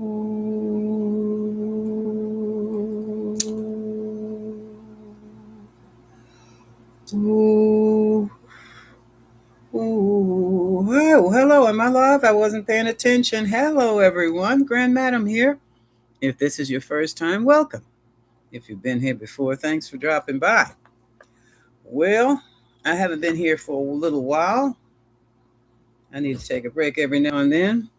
Ooh, ooh. Oh, hello. Am I live? I wasn't paying attention. Hello, everyone. Grand Madam here. If this is your first time, welcome. If you've been here before, thanks for dropping by. Well, I haven't been here for a little while. I need to take a break every now and then,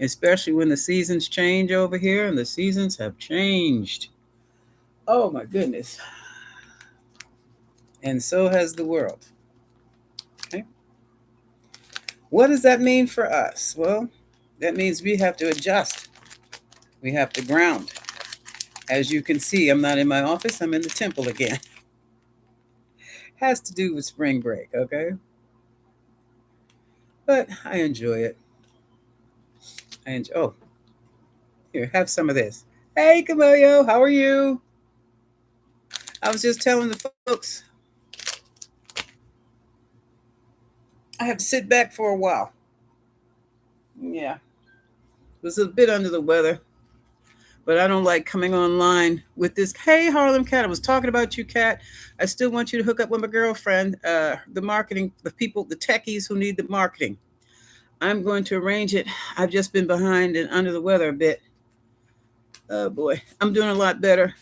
especially when the seasons change over here, and the seasons have changed. Oh, my goodness. And so has the world. Okay. What does that mean for us? Well, that means we have to adjust. We have to ground. As you can see, I'm not in my office, I'm in the temple again. Has to do with spring break, okay? But I enjoy it. Oh, here, have some of this. Hey, Camillo, how are you? I was just telling the folks I have to sit back for a while. Yeah, was a bit under the weather, but I don't like coming online with this. Hey, Harlem Cat, I was talking about you, Cat. I still want you to hook up with my girlfriend, the marketing, the people, the techies who need the marketing. I'm going to arrange it. I've just been behind and under the weather a bit. Oh boy, I'm doing a lot better.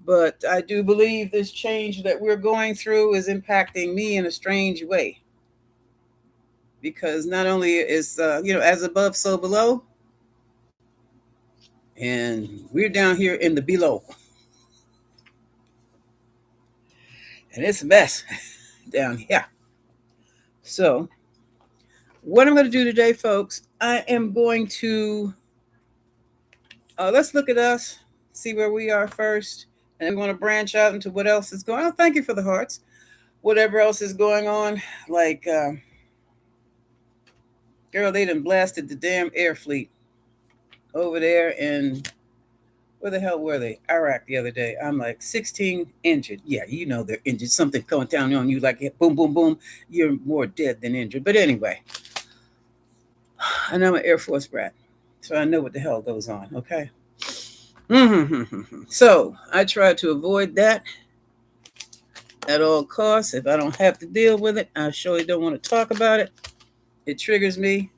But I do believe this change that we're going through is impacting me in a strange way. Because not only is, as above, so below, and we're down here in the below. And it's a mess down here. So, what I'm going to do today, folks, I am going to, let's look at us, see where we are first. And we want to branch out into what else is going on. Oh, thank you for the hearts. Whatever else is going on, like, girl, they done blasted the damn air fleet over there in, where the hell were they? Iraq the other day. I'm like, 16 injured. Yeah, you know they're injured. Something coming down on you like boom, boom, boom. You're more dead than injured. But anyway, and I'm an Air Force brat, so I know what the hell goes on. Okay. So I try to avoid that at all costs. If I don't have to deal with it, I surely don't want to talk about it. It triggers me.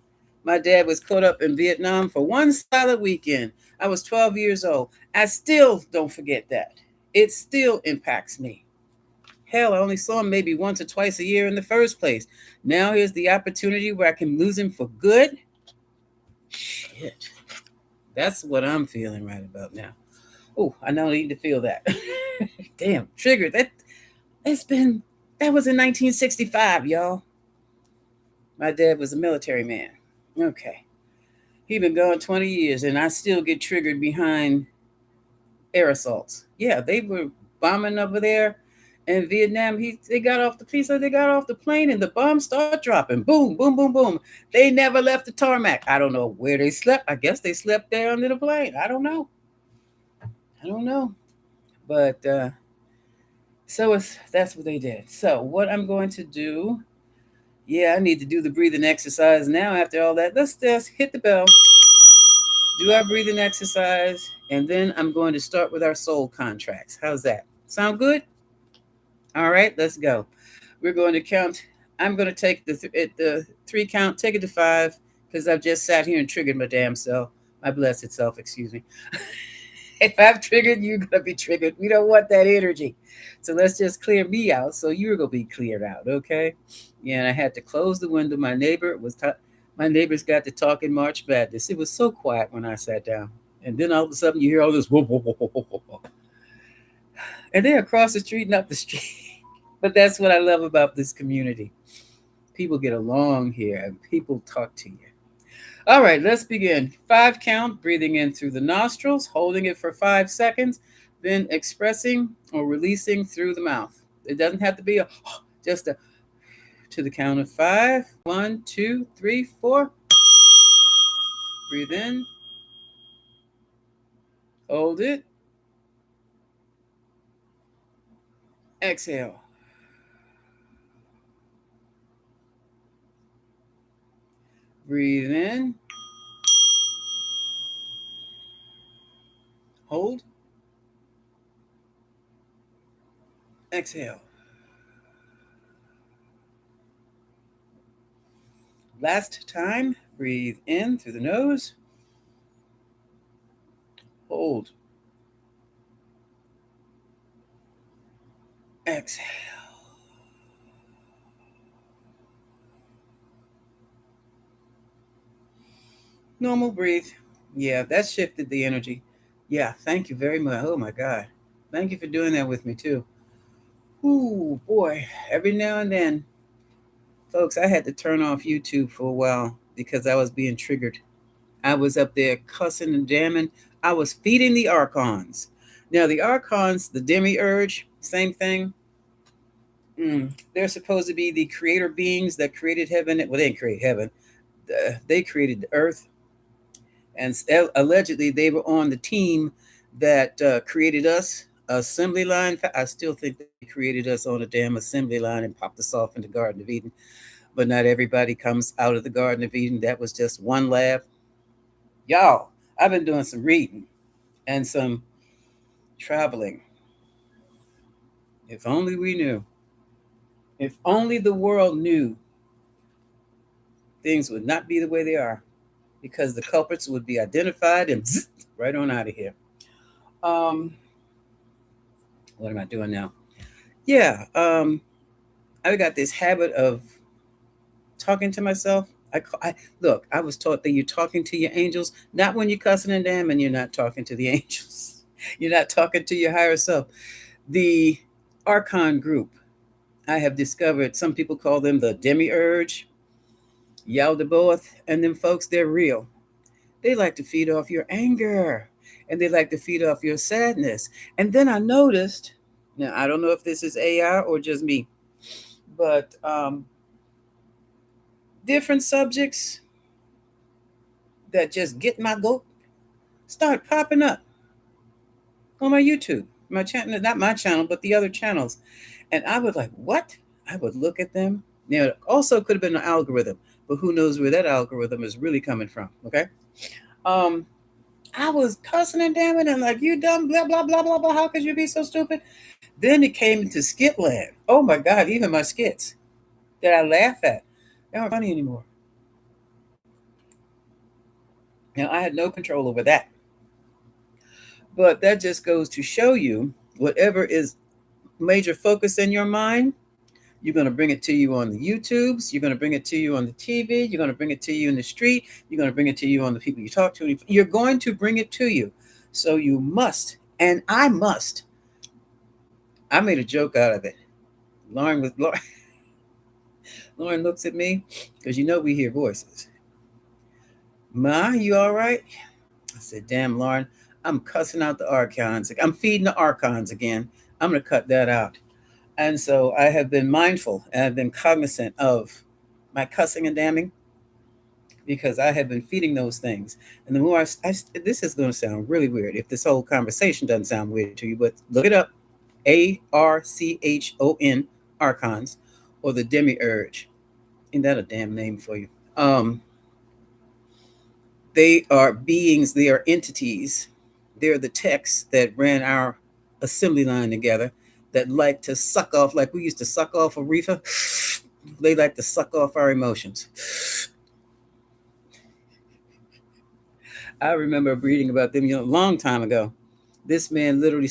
My dad was caught up in Vietnam for one solid weekend. I was 12 years old. I still don't forget that. It still impacts me. Hell, I only saw him maybe once or twice a year in the first place. Now here's the opportunity where I can lose him for good. Shit. That's what I'm feeling right about now. Oh, I don't need to feel that. Damn, triggered. That was in 1965, y'all. My dad was a military man. Okay. He been gone 20 years and I still get triggered behind air assaults. Yeah, they were bombing over there in Vietnam. They got off the piece, they got off the plane and the bombs start dropping. Boom, boom, boom, boom. They never left the tarmac. I don't know where they slept. I guess they slept there under the plane. I don't know. But that's what they did. So what I'm going to do, yeah, I need to do the breathing exercise now after all that. Let's just hit the bell, do our breathing exercise, and then I'm going to start with our soul contracts. How's that? Sound good? All right, let's go. We're going to count. I'm going to take the three count, take it to five, because I've just sat here and triggered my damn self, my blessed self, excuse me. If I'm triggered, you're going to be triggered. We don't want that energy. So let's just clear me out so you're going to be cleared out, okay? Yeah, and I had to close the window. My neighbors got to talking March Madness. It was so quiet when I sat down. And then all of a sudden you hear all this whoop, whoop, whoop, whoop, whoop, whoop. And they're across the street and up the street. But that's what I love about this community. People get along here and people talk to you. All right, let's begin. Five count, breathing in through the nostrils, holding it for 5 seconds, then expressing or releasing through the mouth. It doesn't have to be just a to the count of five. 1, 2, 3, 4. Breathe in, hold it, exhale. Breathe in, Hold. Exhale. Last time, breathe in through the nose. Hold. Exhale. Normal breathe. Yeah, that shifted the energy. Yeah, thank you very much. Oh my God. Thank you for doing that with me too. Ooh, boy. Every now and then, folks, I had to turn off YouTube for a while because I was being triggered. I was up there cussing and jamming. I was feeding the archons. Now, the archons, the demiurge, same thing. They're supposed to be the creator beings that created heaven. Well, they didn't create heaven. They created the earth. And allegedly, they were on the team that created us, assembly line. I still think they created us on a damn assembly line and popped us off in the Garden of Eden. But not everybody comes out of the Garden of Eden. That was just one lab. Y'all, I've been doing some reading and some traveling. If only we knew. If only the world knew, things would not be the way they are because the culprits would be identified and right on out of here. Um, what am I doing now? Yeah, I got this habit of talking to myself. Look. I was taught that you're talking to your angels, not when you're cussing and damning. You're not talking to the angels. You're not talking to your higher self. The Archon group, I have discovered. Some people call them the demiurge, Yaldabaoth, and them folks. They're real. They like to feed off your anger, and they like to feed off your sadness. And then I noticed. Now I don't know if this is AI or just me, but different subjects that just get my goat start popping up on my YouTube, my channel, not my channel, but the other channels. And I was like, what? I would look at them. Now, it also could have been an algorithm, but who knows where that algorithm is really coming from? Okay. Um, I was cussing and damning and like, you dumb, blah, blah, blah, blah, blah. How could you be so stupid? Then it came into skit land. Oh my God, even my skits that I laugh at, they aren't funny anymore. Now, I had no control over that. But that just goes to show you whatever is major focus in your mind, you're going to bring it to you on the YouTubes, you're going to bring it to you on the TV, you're going to bring it to you in the street, you're going to bring it to you on the people you talk to. You're going to bring it to you. So you must, and I must. I made a joke out of it. Lauren, Lauren looks at me because we hear voices. Ma, you all right? I said, damn, Lauren, I'm cussing out the archons. I'm feeding the archons again. I'm going to cut that out. And so I have been mindful and I've been cognizant of my cussing and damning because I have been feeding those things. And the more this is going to sound really weird if this whole conversation doesn't sound weird to you, but look it up. Archon, archons, or the demiurge. Ain't that a damn name for you? They are beings, they are entities. They're the texts that ran our assembly line together that like to suck off, like we used to suck off a reefer. They like to suck off our emotions. I remember reading about them, a long time ago. This man literally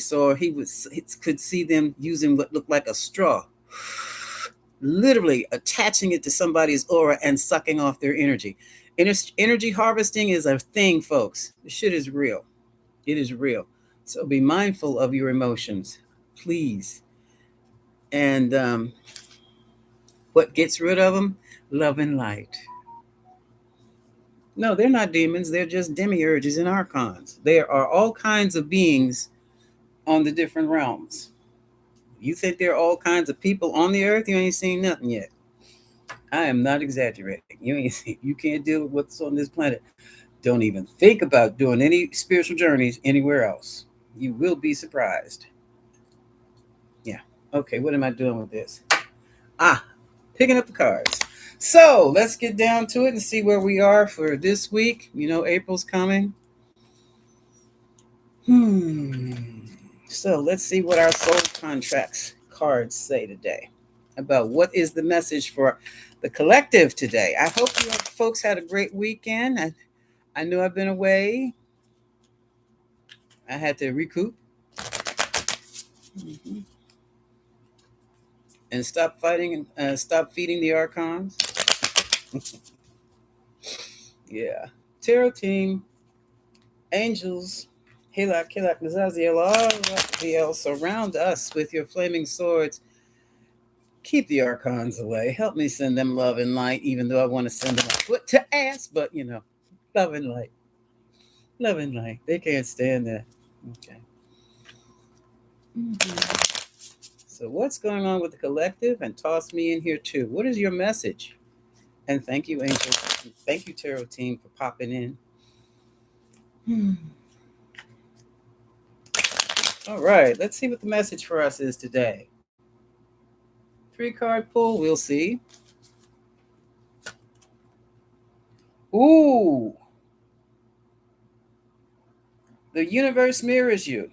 could see them using what looked like a straw, literally attaching it to somebody's aura and sucking off their energy. Energy harvesting is a thing, folks. This shit is real. It is real. So be mindful of your emotions, please. And what gets rid of them? Love and light. No, they're not demons. They're just demiurges and archons. There are all kinds of beings on the different realms. You think there are all kinds of people on the earth? You ain't seen nothing yet. I am not exaggerating. You can't deal with what's on this planet. Don't even think about doing any spiritual journeys anywhere else. You will be surprised. Yeah. Okay, what am I doing with this? Picking up the cards. So let's get down to it and see where we are for this week. April's coming. Hmm. So let's see what our soul contracts cards say today about what is the message for the collective today. I hope you folks had a great weekend. I know I've been away. I had to recoup. Mhm. And stop fighting and stop feeding the archons. Yeah. Tarot team, angels, Halak, Hilak, Nazaziel, all surround us with your flaming swords. Keep the archons away. Help me send them love and light, even though I want to send them a foot to ass, but love and light. Love and light. They can't stand that. Okay. Mhm. So, what's going on with the collective? And toss me in here too. What is your message? And thank you, Angel. Thank you, Tarot team, for popping in. Hmm. All right, let's see what the message for us is today. Three card pull, we'll see. Ooh, the universe mirrors you.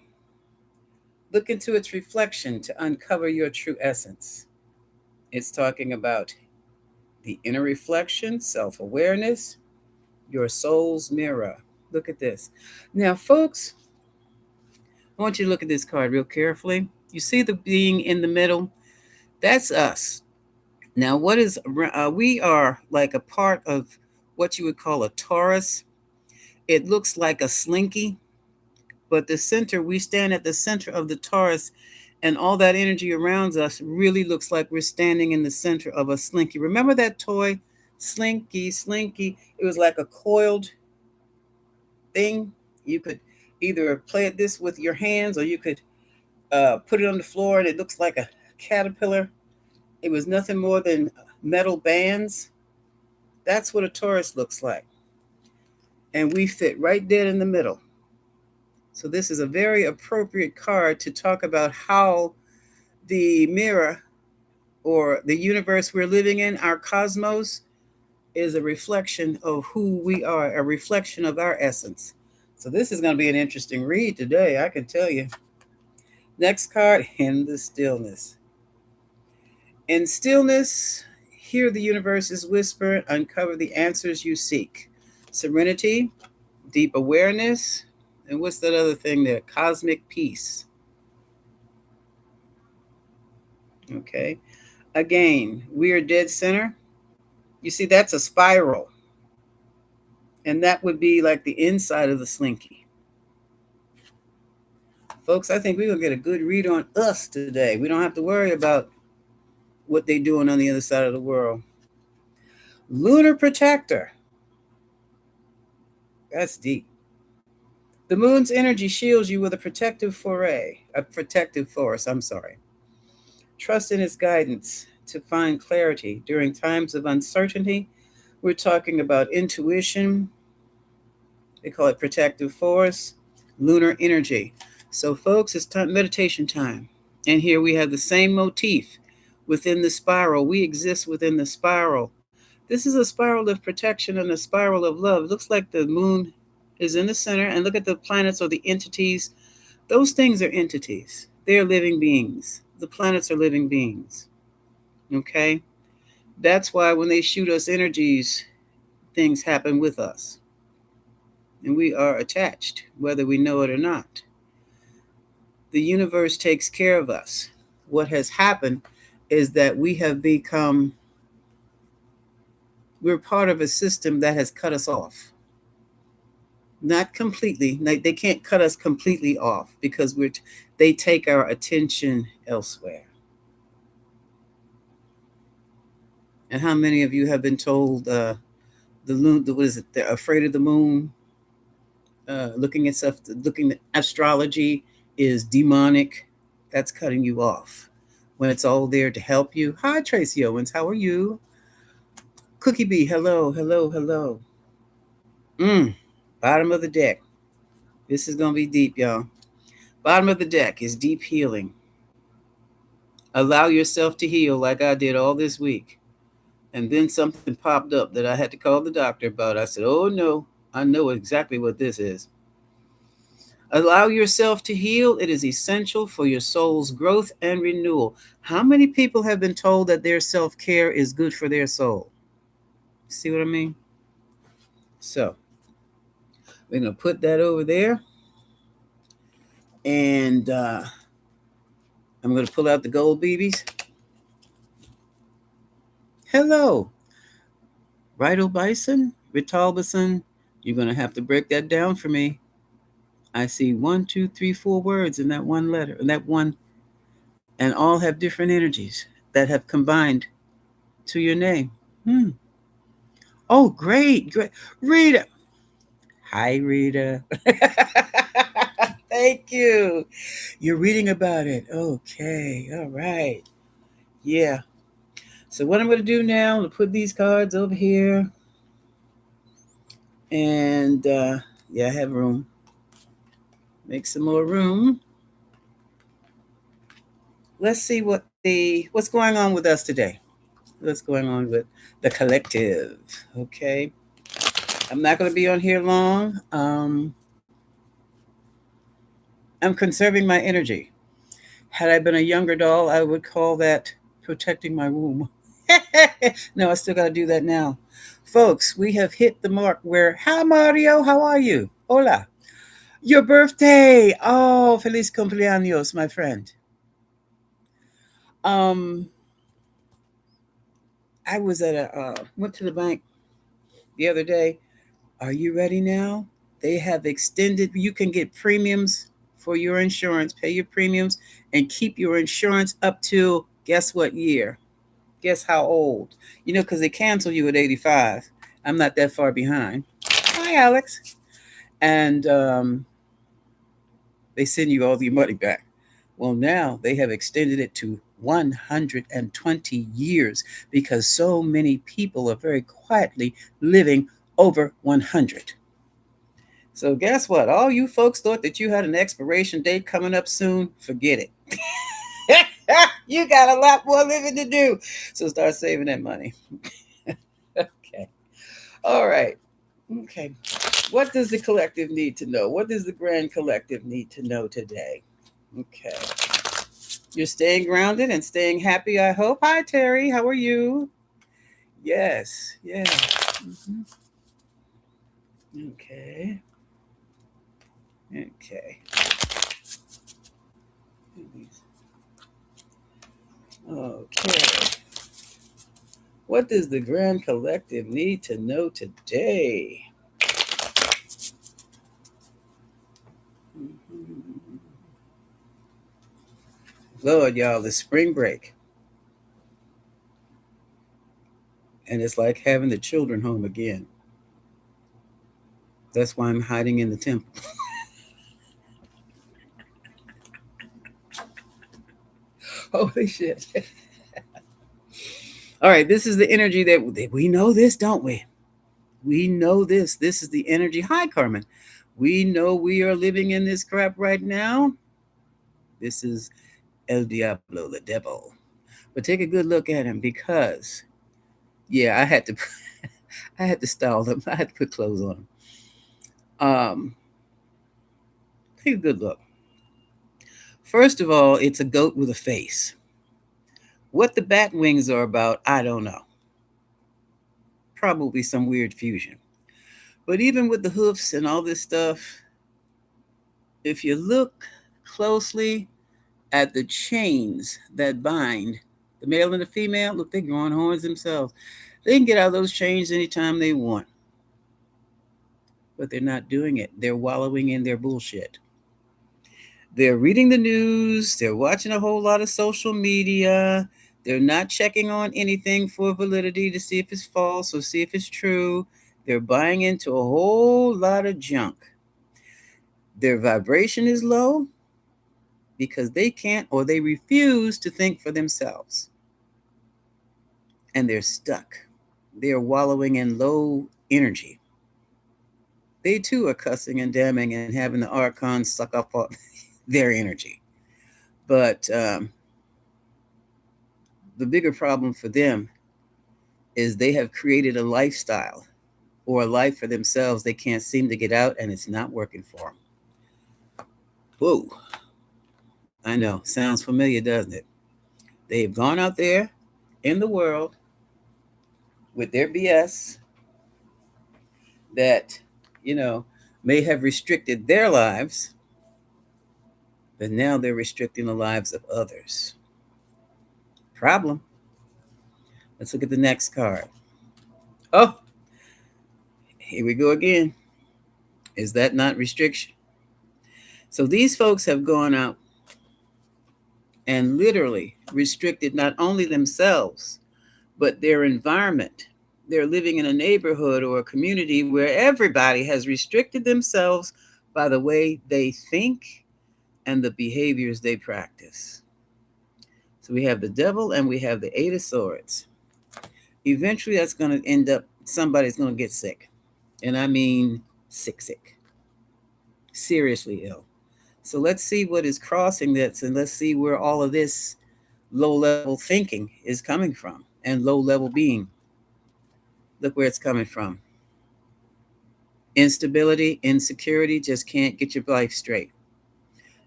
Look into its reflection to uncover your true essence. It's talking about the inner reflection, self awareness, your soul's mirror. Look at this. Now, folks, I want you to look at this card real carefully. You see the being in the middle? That's us. Now, we are like a part of what you would call a torus. It looks like a slinky, but we stand at the center of the torus, and all that energy around us really looks like we're standing in the center of a slinky. Remember that toy, Slinky, Slinky? It was like a coiled thing. You could either play it this with your hands, or you could put it on the floor, and it looks like a caterpillar. It was nothing more than metal bands. That's what a torus looks like. And we fit right dead in the middle. So this is a very appropriate card to talk about how the mirror, or the universe we're living in, our cosmos, is a reflection of who we are, a reflection of our essence. So this is going to be an interesting read today, I can tell you. Next card, in the stillness. In stillness, hear the universe's whisper, uncover the answers you seek. Serenity, deep awareness, and what's that other thing there? Cosmic peace. Okay. Again, we are dead center. You see, that's a spiral. And that would be like the inside of the slinky. Folks, I think we're going to get a good read on us today. We don't have to worry about what they're doing on the other side of the world. Lunar protector. That's deep. The moon's energy shields you with a protective force, I'm sorry. Trust in its guidance to find clarity during times of uncertainty. We're talking about intuition. They call it protective force, lunar energy. So, folks, it's time, meditation time. And here we have the same motif within the spiral. We exist within the spiral. This is a spiral of protection and a spiral of love. It looks like the moon is in the center, and look at the planets or the entities. Those things are entities. They are living beings. The planets are living beings. Okay? That's why when they shoot us energies, things happen with us. And we are attached, whether we know it or not. The universe takes care of us. What has happened is that we're part of a system that has cut us off. Not completely. They can't cut us completely off because they take our attention elsewhere. And how many of you have been told the moon? What is it? They're afraid of the moon. Looking at stuff, looking at astrology is demonic. That's cutting you off when it's all there to help you. Hi, Tracy Owens. How are you? Cookie Bee. Hello, hello, hello. Bottom of the deck. This is gonna be deep, y'all. Bottom of the deck is deep healing. Allow yourself to heal like I did all this week. And then something popped up that I had to call the doctor about. I said, oh no, I know exactly what this is. Allow yourself to heal. It is essential for your soul's growth and renewal. How many people have been told that their self care is good for their soul? See what I mean? So we're going to put that over there. And I'm going to pull out the gold BBs. Hello, Vital Bison, Vital Bison. You're going to have to break that down for me. I see 1, 2, 3, 4 words in that one letter, in that one, and all have different energies that have combined to your name. Hmm. Oh, great, great. Rita. Hi, Rita. Thank you. You're reading about it. Okay. All right. Yeah. So what I'm going to do now, I'm going to put these cards over here. And yeah, I have room. Make some more room. Let's see what's going on with us today. What's going on with the collective? Okay. I'm not going to be on here long. I'm conserving my energy. Had I been a younger doll, I would call that protecting my womb. No, I still got to do that now. Folks, we have hit the mark where, hi Mario, how are you? Hola. Your birthday. Oh, feliz cumpleaños, my friend. Um, I was at went to the bank the other day. Are you ready now? They have extended, you can get premiums for your insurance, pay your premiums, and keep your insurance up to guess what year? Guess how old? You know, because they cancel you at 85. I'm not that far behind. Hi, Alex. And they send you all your money back. Well, now they have extended it to 120 years because so many people are very quietly living over 100. So, guess what? All you folks thought that you had an expiration date coming up soon, forget it. You got a lot more living to do. So, start saving that money. Okay. All right. Okay. What does the collective need to know? What does the grand collective need to know today? Okay. You're staying grounded and staying happy, I hope. Hi, Terry. How are you? Yes. Yeah. Mhm. Okay. Okay. Okay. What does the grand collective need to know today? Mhm. Lord, y'all, it's spring break. And it's like having the children home again. That's why I'm hiding in the temple. Holy shit. All right, this is the energy that we know this, don't we? We know this. This is the energy. Hi, Carmen. We know we are living in this crap right now. This is El Diablo, the devil. But take a good look at him because, yeah, I had to, I had to style them. I had to put clothes on them. Take a good look. First of all, it's a goat with a face. What the bat wings are about, I don't know. Probably some weird fusion. But even with the hoofs and all this stuff, if you look closely at the chains that bind the male and the female, look, they're growing horns themselves. They can get out of those chains anytime they want, but they're not doing it. They're wallowing in their bullshit. They're reading the news, they're watching a whole lot of social media, they're not checking on anything for validity to see if it's false or see if it's true. They're buying into a whole lot of junk. Their vibration is low because they can't or they refuse to think for themselves. And they're stuck. They're wallowing in low energy. They too are cussing and damning and having the archons suck up all their energy. But the bigger problem for them is they have created a lifestyle or a life for themselves they can't seem to get out, and it's not working for them. Whoa, I know. Sounds familiar, doesn't it? They've gone out there in the world with their BS that, you know, may have restricted their lives, but now they're restricting the lives of others. Problem. Let's look at the next card. Oh, here we go again. Is that not restriction? So these folks have gone out and literally restricted not only themselves, but their environment. They're living in a neighborhood or a community where everybody has restricted themselves by the way they think and the behaviors they practice. So we have the devil and we have the Eight of Swords. Eventually, that's going to end up, somebody's going to get sick. And I mean sick, seriously ill. So let's see what is crossing this and let's see where all of this low level thinking is coming from and low level being. Look where it's coming from. Instability, insecurity, just can't get your life straight.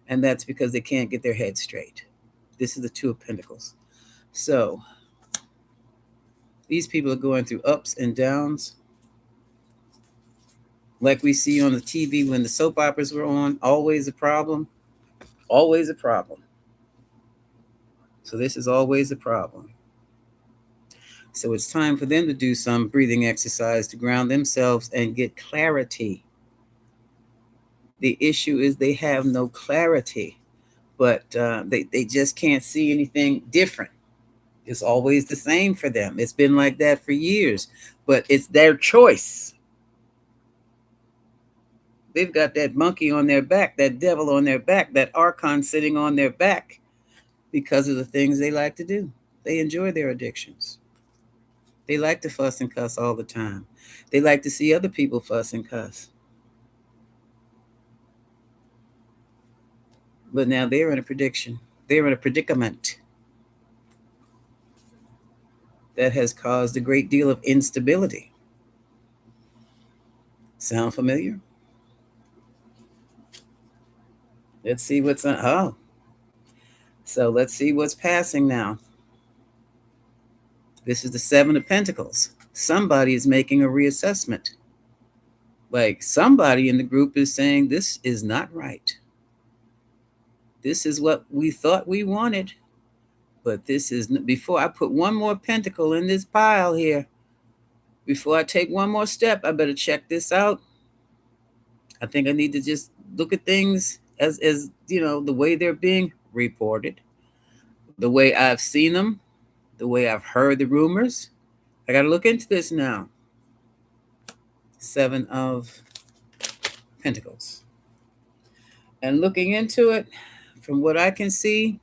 And that's because they can't get their head straight. This is the Two of Pentacles. So these people are going through ups and downs. Like we see on the TV when the soap operas were on, always a problem. Always a problem. So this is always a problem. So it's time for them to do some breathing exercise to ground themselves and get clarity. The issue is they have no clarity, but they just can't see anything different. It's always the same for them. It's been like that for years, but it's their choice. They've got that monkey on their back, that devil on their back, that archon sitting on their back because of the things they like to do. They enjoy their addictions. They like to fuss and cuss all the time. They like to see other people fuss and cuss. But now they're in a prediction. They're in a predicament that has caused a great deal of instability. Sound familiar? Let's see what's on. Oh, so let's see what's passing now. This is the Seven of Pentacles. Somebody is making a reassessment. Like somebody in the group is saying, this is not right. This is what we thought we wanted. But this is, before I put one more pentacle in this pile here, before I take one more step, I better check this out. I think I need to just look at things as the way they're being reported, the way I've seen them, the way I've heard the rumors. I got to look into this now. Seven of Pentacles. And looking into it, from what I can see,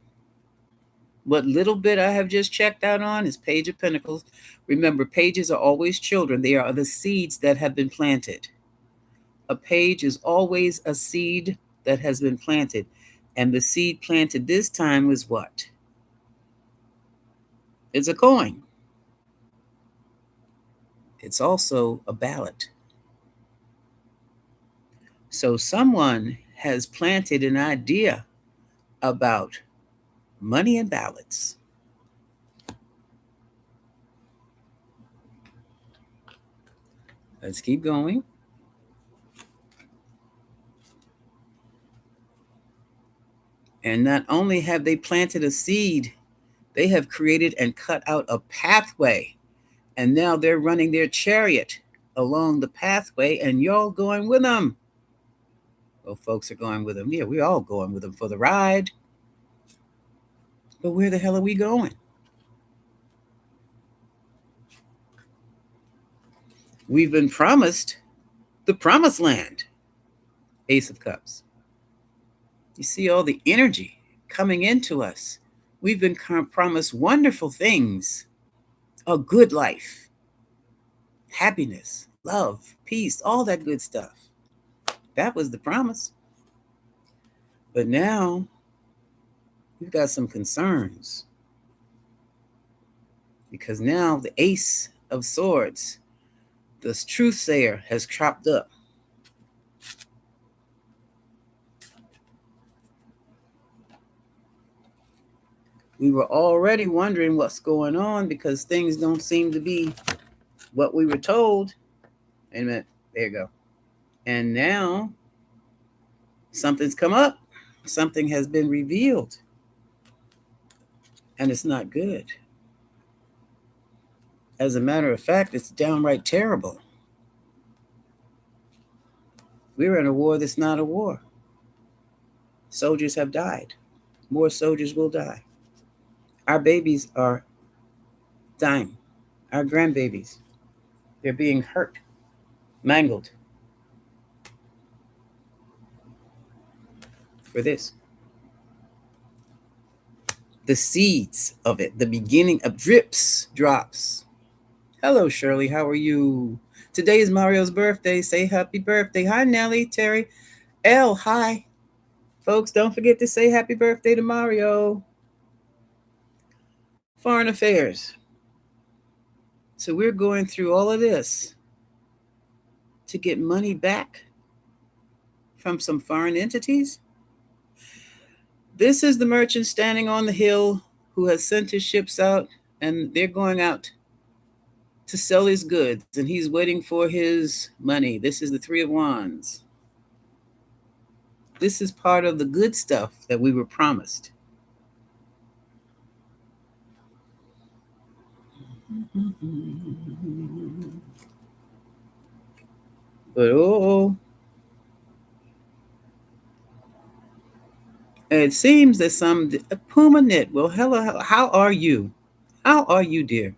what little bit I have just checked out on is Page of Pentacles. Remember, pages are always children. They are the seeds that have been planted. A page is always a seed that has been planted. And the seed planted this time was what? It's a coin. It's also a ballot. So someone has planted an idea about money and ballots. Let's keep going. And not only have they planted a seed, they have created and cut out a pathway. And now they're running their chariot along the pathway, and y'all going with them. Well, folks are going with them. Yeah, we're all going with them for the ride. But where the hell are we going? We've been promised the promised land. Ace of Cups. You see all the energy coming into us. We've been promised wonderful things. A good life. Happiness, love, peace, all that good stuff. That was the promise. But now we've got some concerns. Because now the Ace of Swords, the truthsayer, has cropped up. We were already wondering what's going on because things don't seem to be what we were told. Wait a minute. There you go. And now something's come up. Something has been revealed. And it's not good. As a matter of fact, it's downright terrible. We're in a war that's not a war. Soldiers have died. More soldiers will die. Our babies are dying. Our grandbabies, they're being hurt, mangled for this. The seeds of it, the beginning of drips, drops. Hello, Shirley. How are you? Today is Mario's birthday. Say happy birthday. Hi, Nellie, Terry, L. Hi. Folks, don't forget to say happy birthday to Mario. Foreign affairs. So we're going through all of this to get money back from some foreign entities. This is the merchant standing on the hill who has sent his ships out, and they're going out to sell his goods, and he's waiting for his money. This is the Three of Wands. This is part of the good stuff that we were promised. But it seems that some Puma Knit. Well, hello, how are you? How are you, dear?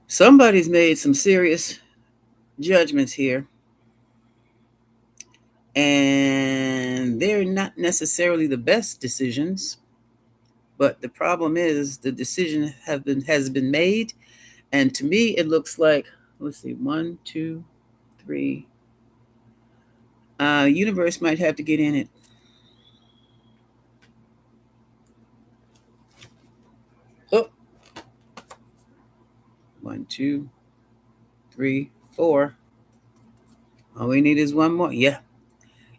Somebody's made some serious judgments here, and they're not necessarily the best decisions. But the problem is the decision has been made, and to me it looks like, let's see, 1, 2, 3. Universe might have to get in it. Oh, 1, 2, 3, 4. All we need is one more.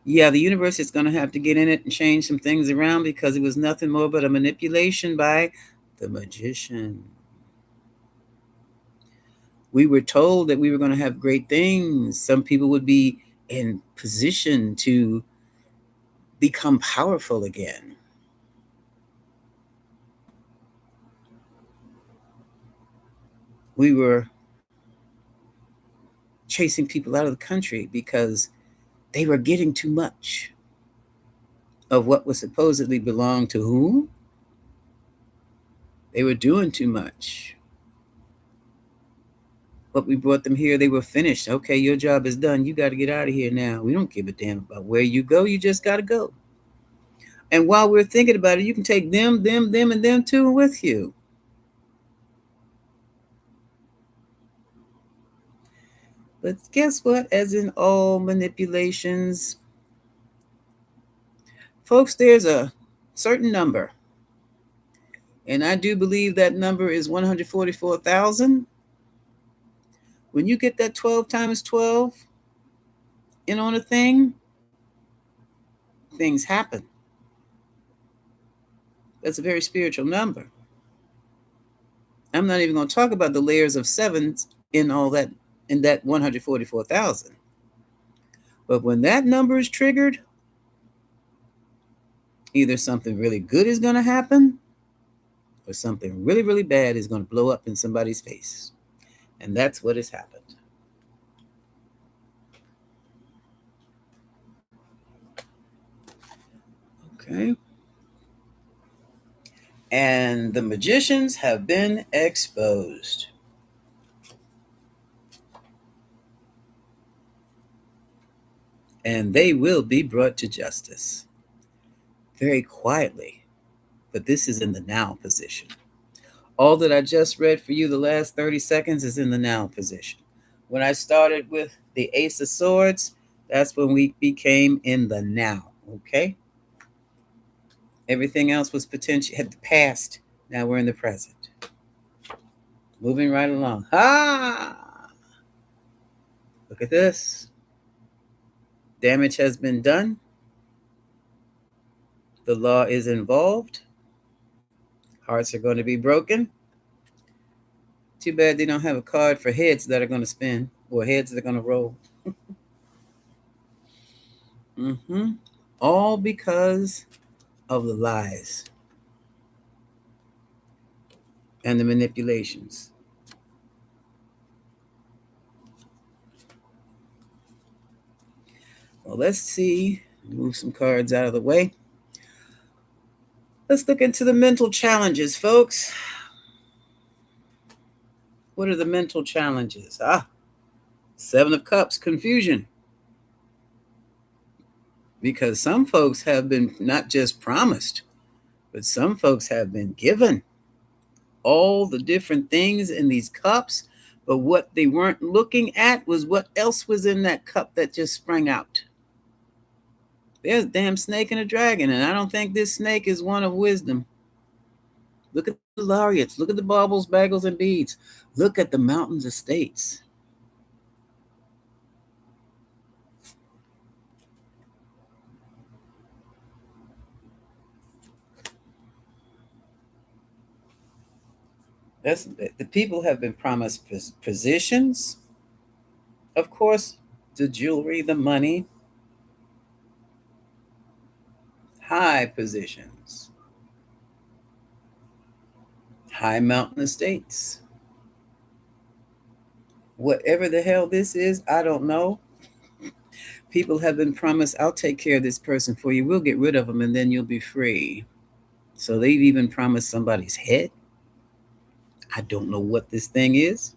Yeah, the universe is going to have to get in it and change some things around because it was nothing more but a manipulation by the magician. We were told that we were going to have great things. Some people would be in position to become powerful again. We were chasing people out of the country because they were getting too much of what was supposedly belonged to whom? They were doing too much. But we brought them here. They were finished. Okay, your job is done. You got to get out of here now. We don't give a damn about where you go. You just got to go. And while we're thinking about it, you can take them, and them too with you. But guess what? As in all manipulations, folks, there's a certain number. And I do believe that number is 144,000. When you get that 12 times 12 in on a thing, things happen. That's a very spiritual number. I'm not even going to talk about the layers of sevens in all that, in that 144,000. But when that number is triggered, either something really good is going to happen or something really, really bad is going to blow up in somebody's face. And that's what has happened. Okay. And the magicians have been exposed. And they will be brought to justice. Very quietly. But this is in the now position. All that I just read for you the last 30 seconds is in the now position. When I started with the Ace of Swords, that's when we became in the now. Okay? Everything else was potential, had the past. Now we're in the present. Moving right along. Look at this. Damage has been done. The law is involved. Hearts are going to be broken. Too bad they don't have a card for heads that are going to spin or heads that are going to roll. Mm-hmm. All because of the lies and the manipulations. Well, let's see. Move some cards out of the way. Let's look into the mental challenges, folks. What are the mental challenges? Seven of Cups, confusion. Because some folks have been not just promised, but some folks have been given all the different things in these cups, but what they weren't looking at was what else was in that cup that just sprang out. There's a damn snake and a dragon, and I don't think this snake is one of wisdom. Look at the laureates. Look at the baubles, bagels, and beads. Look at the mountains estates. The people have been promised positions, of course, the jewelry, the money, high positions, high mountain estates. Whatever the hell this is, I don't know. People have been promised, I'll take care of this person for you. We'll get rid of them and then you'll be free. So they've even promised somebody's head. I don't know what this thing is,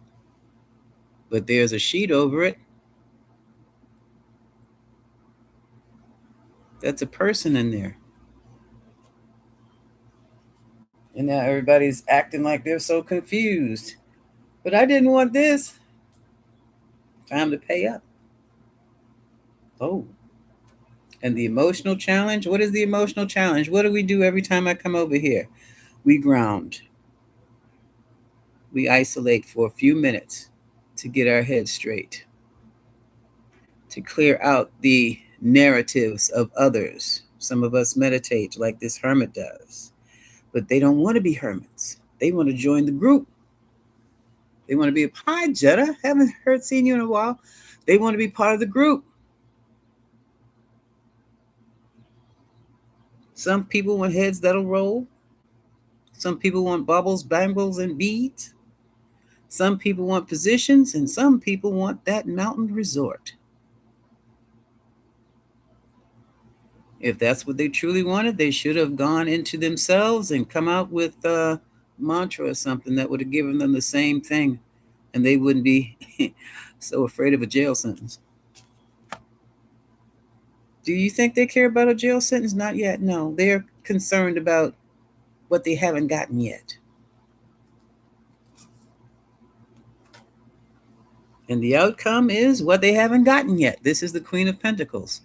but there's a sheet over it. That's a person in there. And now everybody's acting like they're so confused. But I didn't want this. Time to pay up. Oh. And the emotional challenge? What is the emotional challenge? What do we do every time I come over here? We ground. We isolate for a few minutes to get our heads straight, to clear out the narratives of others. Some of us meditate like this hermit does, but they don't want to be hermits. They want to join the group. They want to be hi, Jetta. Haven't seen you in a while. They want to be part of the group. Some people want heads that'll roll. Some people want bubbles, bangles, and beads. Some people want positions, and some people want that mountain resort. If that's what they truly wanted, they should have gone into themselves and come out with a mantra or something that would have given them the same thing, and they wouldn't be so afraid of a jail sentence. Do you think they care about a jail sentence? Not yet. No, they're concerned about what they haven't gotten yet. And the outcome is what they haven't gotten yet. This is the Queen of Pentacles.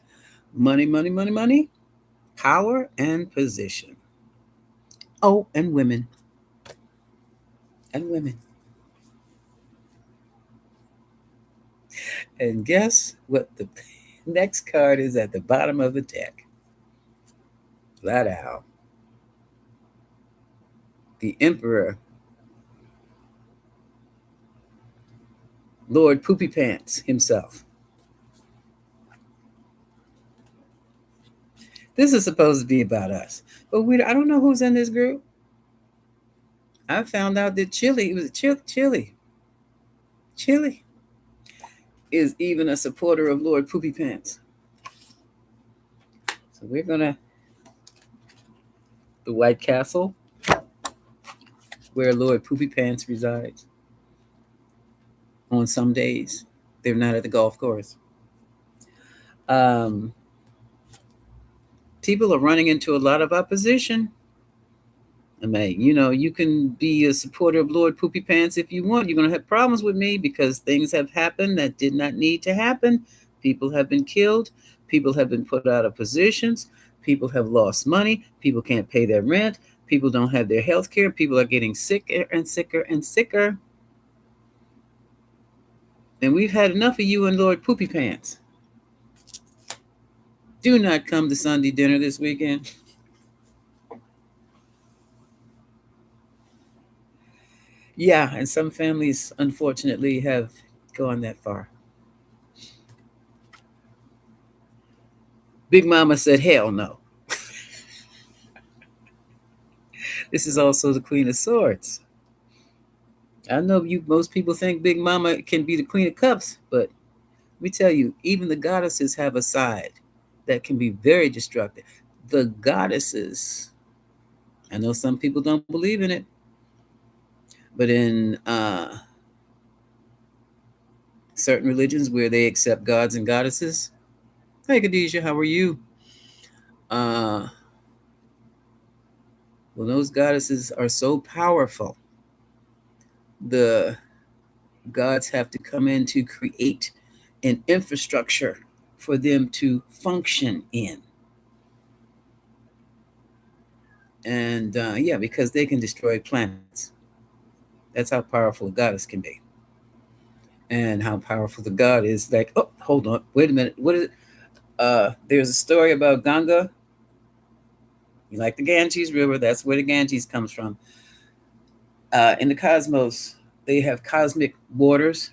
Money, money, money, money, power, and position. Oh, and women. And women. And guess what the next card is at the bottom of the deck? Flat out. The Emperor. Lord Poopy Pants himself. This is supposed to be about us. But I don't know who's in this group. I found out that Chile is even a supporter of Lord Poopy Pants. So we're going to, the White Castle, where Lord Poopy Pants resides. On some days, they're not at the golf course. People are running into a lot of opposition. I mean, you can be a supporter of Lord Poopy Pants if you want. You're going to have problems with me because things have happened that did not need to happen. People have been killed. People have been put out of positions. People have lost money. People can't pay their rent. People don't have their health care. People are getting sicker and sicker and sicker. And we've had enough of you and Lord Poopy Pants. Do not come to Sunday dinner this weekend. Yeah, and some families unfortunately have gone that far. Big Mama said, "Hell no." This is also the Queen of Swords. I know you. Most people think Big Mama can be the Queen of Cups, but let me tell you, even the goddesses have a side that can be very destructive. The goddesses, I know some people don't believe in it, but in certain religions where they accept gods and goddesses, hey Khadijah, how are you? Uh, well, those goddesses are so powerful. The gods have to come in to create an infrastructure for them to function in. And yeah, because they can destroy planets. That's how powerful a goddess can be. And how powerful the god is. Like, oh, hold on, wait a minute. What is it? There's a story about Ganga. You like the Ganges River? That's where the Ganges comes from. In the cosmos, they have cosmic waters,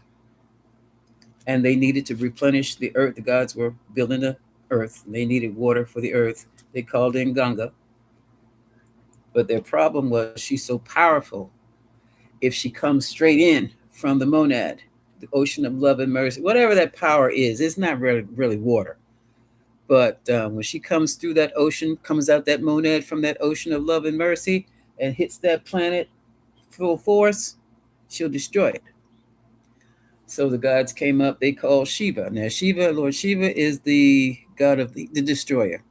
and they needed to replenish the earth. The gods were building the earth. And they needed water for the earth. They called in Ganga. But their problem was she's so powerful. If she comes straight in from the monad, the ocean of love and mercy, whatever that power is, it's not really water. But when she comes through that ocean, comes out that monad from that ocean of love and mercy, and hits that planet full force, she'll destroy it. So the gods came up, they called Shiva. Now, Shiva, Lord Shiva, is the god of the destroyer.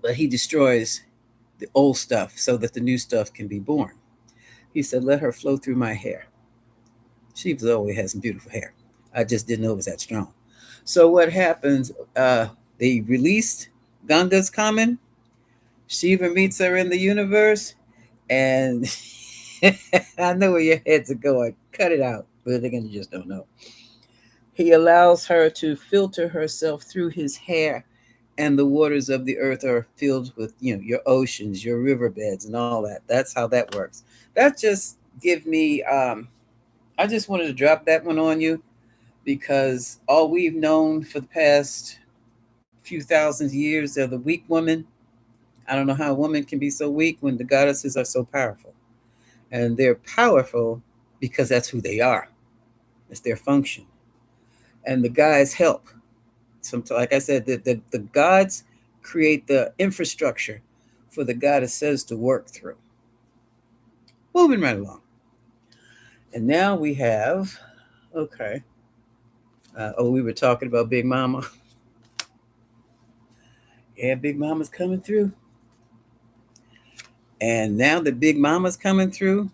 But he destroys the old stuff so that the new stuff can be born. He said, let her flow through my hair. Shiva always has some beautiful hair. I just didn't know it was that strong. So what happens? They released Ganga's coming. Shiva meets her in the universe, and I know where your heads are going. Cut it out, but they're gonna just don't know. He allows her to filter herself through his hair, and the waters of the earth are filled with your oceans, your riverbeds, and all that. That's how that works. That just give me. I just wanted to drop that one on you because all we've known for the past few thousand years of the weak woman. I don't know how a woman can be so weak when the goddesses are so powerful. And they're powerful because that's who they are. It's their function. And the guys help. Like I said, the gods create the infrastructure for the goddesses to work through. Moving right along. And now we have, okay. Oh, we were talking about Big Mama. Yeah, Big Mama's coming through. And now that Big Mama's coming through,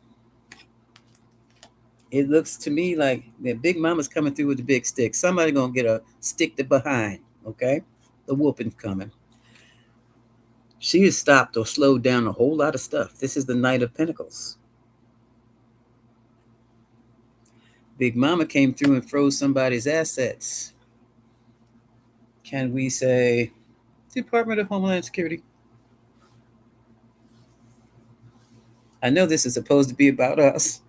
it looks to me like the Big Mama's coming through with the big stick. Somebody gonna get a stick to behind. Okay, the whooping's coming. She has stopped or slowed down a whole lot of stuff. This is the Knight of Pentacles. Big Mama came through and froze somebody's assets. Can we say Department of Homeland Security? I know this is supposed to be about us.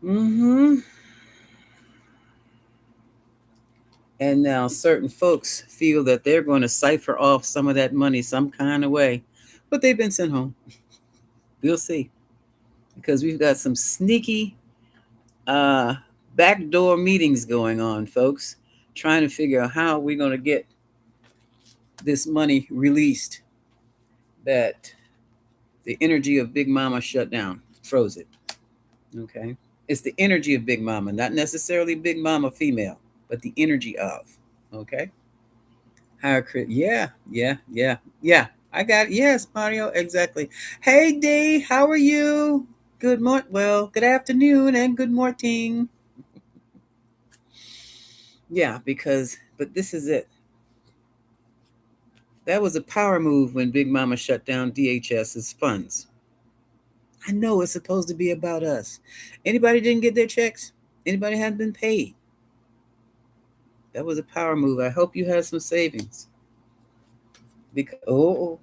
Mm-hmm. And now certain folks feel that they're going to cipher off some of that money some kind of way, but they've been sent home. We'll see. Because we've got some sneaky uh, backdoor meetings going on, folks, trying to figure out how we're going to get this money released that the energy of Big Mama shut down, froze it. Okay. It's the energy of Big Mama, not necessarily Big Mama female, but the energy of. Okay. Higher crit. Yeah, yeah, yeah, yeah. I got it. Yes, Mario, exactly. Hey D, how are you? Good morning. Well, good afternoon and good morning. Yeah, because but this is it. That was a power move when Big Mama shut down DHS's funds. I know it's supposed to be about us. Anybody didn't get their checks? Anybody hadn't been paid? That was a power move. I hope you had some savings. Because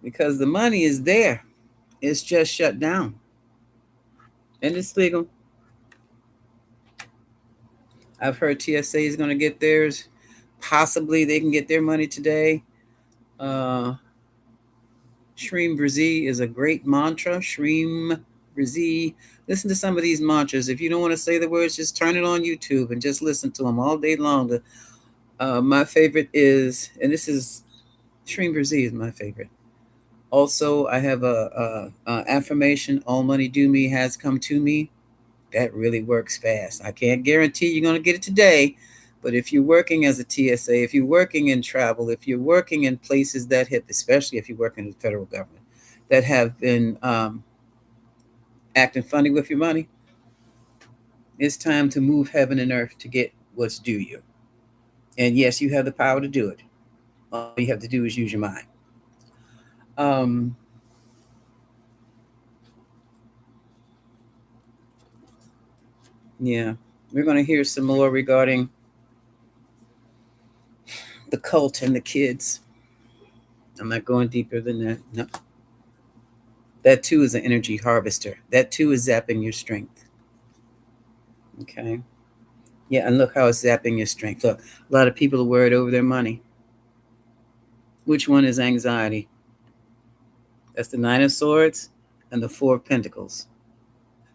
because the money is there. It's just shut down. And it's legal. I've heard TSA is going to get theirs. Possibly they can get their money today. Uh, Shreem Brzee is a great mantra. Shreem Brzee. Listen to some of these mantras. If you don't want to say the words, just turn it on YouTube and just listen to them all day long. My favorite is, and this is Shreem Brzee is my favorite. Also, I have a affirmation: "All money due me has come to me." That really works fast. I can't guarantee you're going to get it today, but if you're working as a TSA, if you're working in travel, if you're working in places that have, especially if you work in the federal government, that have been acting funny with your money, it's time to move heaven and earth to get what's due you. And yes, you have the power to do it. All you have to do is use your mind. Um, yeah, we're going to hear some more regarding the cult and the kids. I'm not going deeper than that. No. That too is an energy harvester. That too is zapping your strength. Okay. Yeah, and look how it's zapping your strength. Look, a lot of people are worried over their money. Which one is anxiety? That's the Nine of Swords and the Four of Pentacles.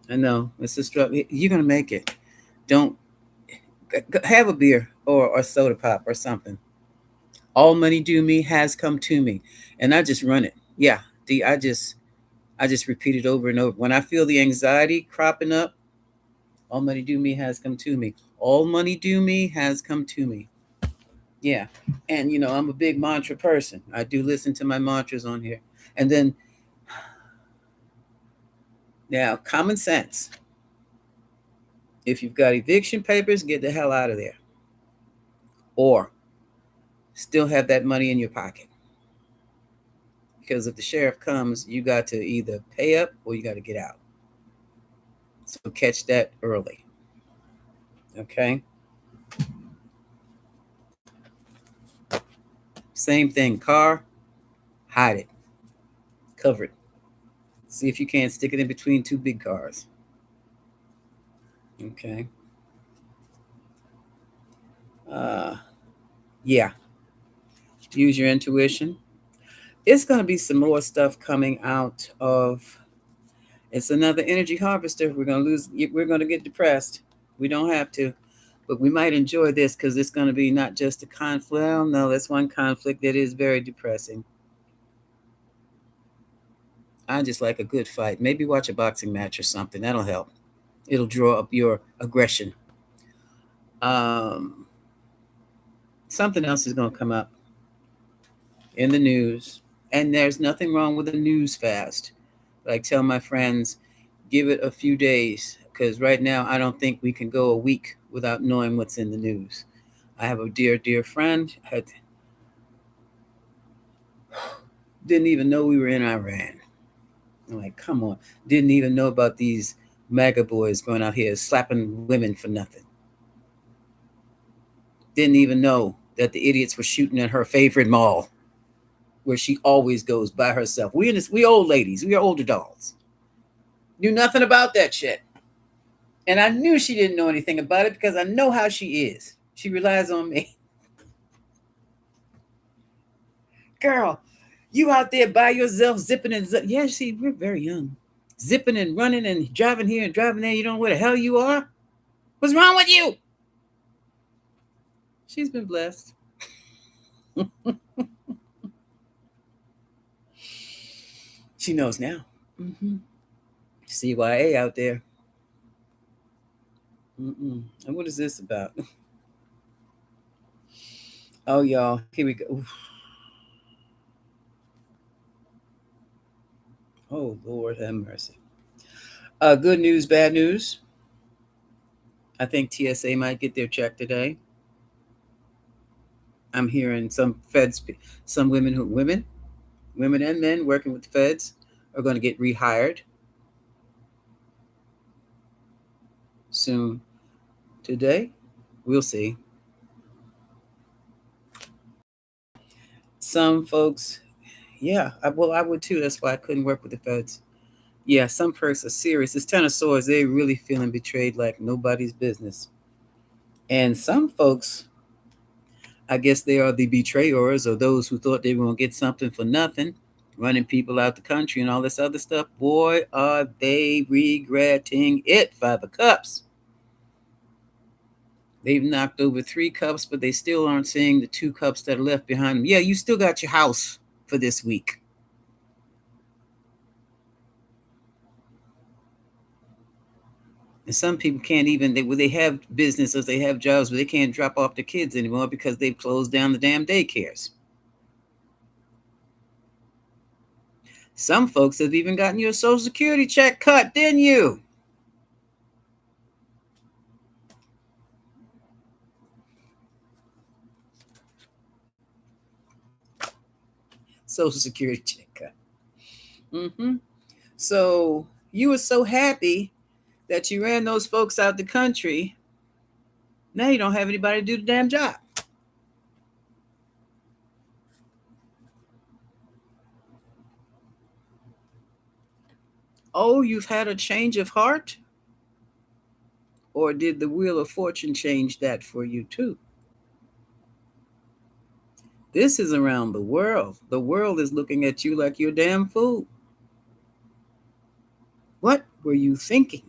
I know, it's a struggle. You're going to make it. Don't have a beer or soda pop or something. All money due me has come to me. And I just run it. Yeah. I just repeat it over and over. When I feel the anxiety cropping up, all money due me has come to me. All money due me has come to me. Yeah. And, I'm a big mantra person. I do listen to my mantras on here. And then, now, common sense. If you've got eviction papers, get the hell out of there. Or still have that money in your pocket. Because if the sheriff comes, you got to either pay up or you got to get out. So catch that early. Okay. Same thing. Car, hide it, cover it. See if you can't stick it in between two big cars. Okay. Uh, yeah. Use your intuition. It's going to be some more stuff coming out of. It's another energy harvester. We're going to lose. We're going to get depressed. We don't have to, but we might enjoy this because it's going to be not just a conflict. Well, no, that's one conflict that is very depressing. I just like a good fight. Maybe watch a boxing match or something. That'll help. It'll draw up your aggression. Um, Something else is going to come up in the news, and there's nothing wrong with a news fast. But I tell my friends, give it a few days because right now I don't think we can go a week without knowing what's in the news. I have a dear friend didn't even know we were in Iran. I'm like, come on, didn't even know about these MAGA boys going out here slapping women for nothing. Didn't even know that the idiots were shooting at her favorite mall where she always goes by herself. We old ladies, we are older dolls. Knew nothing about that shit. And I knew she didn't know anything about it because I know how she is. She relies on me. Girl, you out there by yourself zipping and yeah, see, we're very young. Zipping and running and driving here and driving there. You don't know where the hell you are? What's wrong with you? She's been blessed. She knows now. Mm-hmm. CYA out there. Mm-mm. And what is this about? Oh, y'all, here we go. Oof. Oh, Lord have mercy. Good news, bad news. I think TSA might get their check today. I'm hearing some feds, some women and men working with the feds are going to get rehired soon. Today, we'll see. Some folks, Yeah, well, I would too. That's why I couldn't work with the feds. Yeah, some perks are serious. It's Ten of Swords. They really feeling betrayed like nobody's business. And some folks, I guess they are the betrayers or those who thought they were going to get something for nothing, running people out the country and all this other stuff. Boy, are they regretting it. Five of Cups. They've knocked over 3 cups, but they still aren't seeing the 2 cups that are left behind them. Yeah, you still got your house for this week. And some people can't even they have businesses, they have jobs, but they can't drop off their kids anymore because they've closed down the damn daycares. Some folks have even gotten your Social Security check cut, didn't you? Social Security check cut. Mm-hmm. So you were so happy that you ran those folks out the country. Now you don't have anybody to do the damn job. Oh, you've had a change of heart? Or did the Wheel of Fortune change that for you too? This is around the world. The world is looking at you like you're a damn fool. What were you thinking?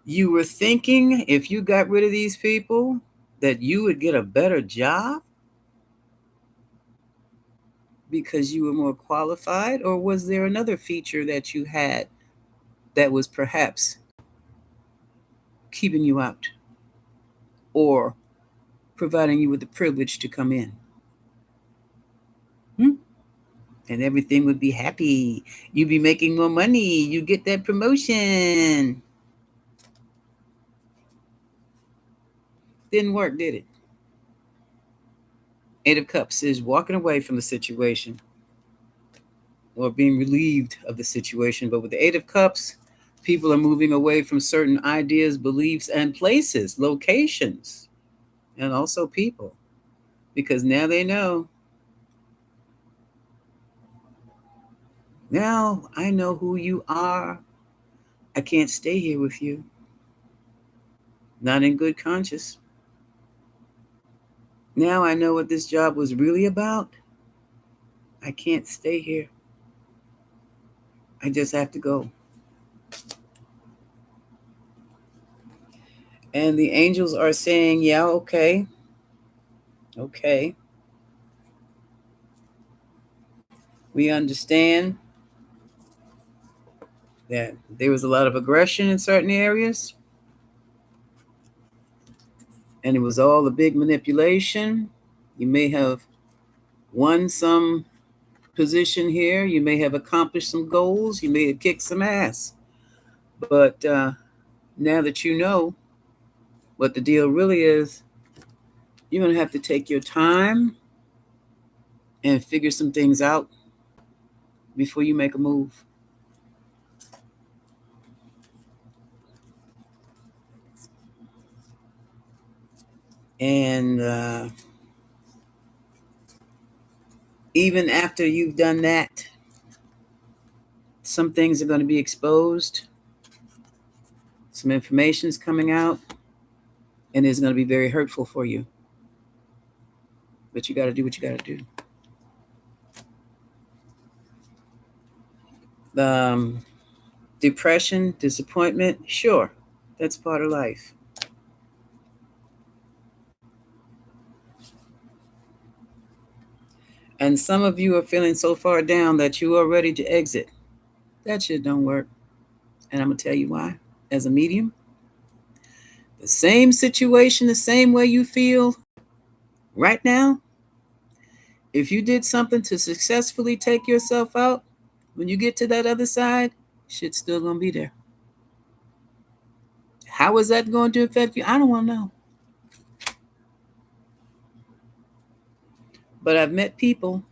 You were thinking if you got rid of these people that you would get a better job because you were more qualified? Or was there another feature that you had that was perhaps keeping you out or providing you with the privilege to come in? Hmm? And everything would be happy. You'd be making more money. You get that promotion. Didn't work, did it? Eight of Cups is walking away from the situation or being relieved of the situation. But with the Eight of Cups, people are moving away from certain ideas, beliefs, and places, locations, and also people, because now they know. Now I know who you are. I can't stay here with you. Not in good conscience. Now I know what this job was really about. I can't stay here. I just have to go. And the angels are saying, yeah, okay, okay. We understand that there was a lot of aggression in certain areas, and it was all a big manipulation. You may have won some position here, you may have accomplished some goals, you may have kicked some ass. But now that you know what the deal really is, you're going to have to take your time and figure some things out before you make a move. And even after you've done that, some things are going to be exposed, some information is coming out, and it's going to be very hurtful for you. But you got to do what you got to do. Depression, disappointment, sure, that's part of life. And some of you are feeling so far down that you are ready to exit. That shit don't work. And I'm going to tell you why. As a medium, the same situation, the same way you feel right now, if you did something to successfully take yourself out, when you get to that other side, shit's still going to be there. How is that going to affect you? I don't want to know. But I've met people.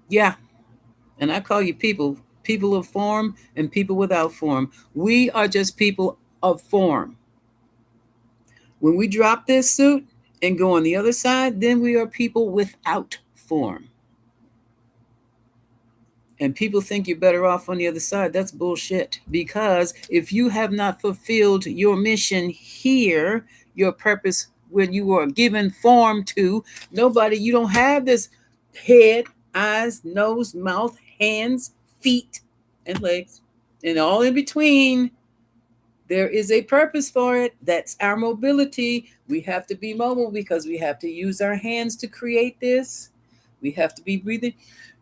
Yeah. And I call you people people of form and people without form. We are just people of form. When we drop this suit and go on the other side, then we are people without form. And people think you're better off on the other side. That's bullshit. Because if you have not fulfilled your mission here, your purpose when you were given form to, nobody, you don't have this head, eyes, nose, mouth, hands, feet, and legs, and all in between. There is a purpose for it. That's our mobility. We have to be mobile because we have to use our hands to create this. We have to be breathing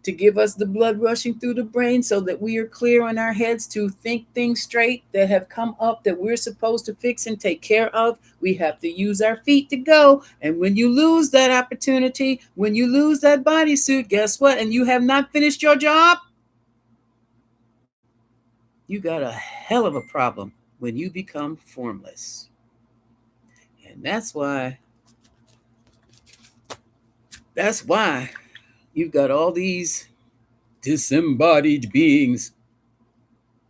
to give us the blood rushing through the brain so that we are clear on our heads to think things straight that have come up that we're supposed to fix and take care of. We have to use our feet to go. And when you lose that opportunity, when you lose that bodysuit, guess what? And you have not finished your job, you got a hell of a problem when you become formless. And that's why you've got all these disembodied beings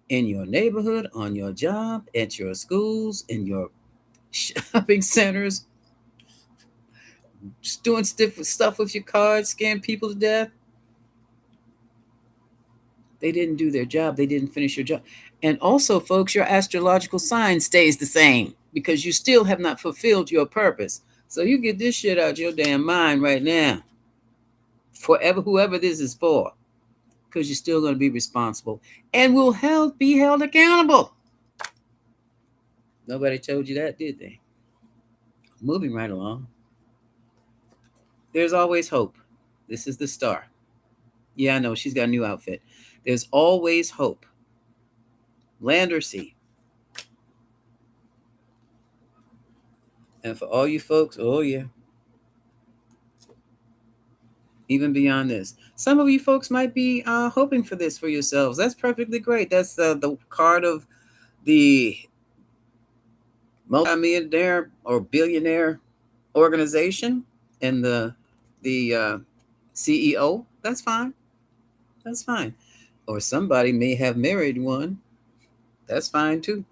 in your neighborhood, on your job, at your schools, in your shopping centers, just doing stuff with your cards, scaring people to death. They didn't do their job. They didn't finish your job. And also, folks, your astrological sign stays the same because you still have not fulfilled your purpose. So you get this shit out your damn mind right now. Forever, whoever this is for. Because you're still going to be responsible and will be held accountable. Nobody told you that, did they? Moving right along. There's always hope. This is the star. Yeah, I know. She's got a new outfit. There's always hope. Land or sea. And for all you folks, oh yeah. Even beyond this. Some of you folks might be hoping for this for yourselves. That's perfectly great. That's the card of the multi-millionaire or billionaire organization and the CEO. That's fine. That's fine. Or somebody may have married one. That's fine too.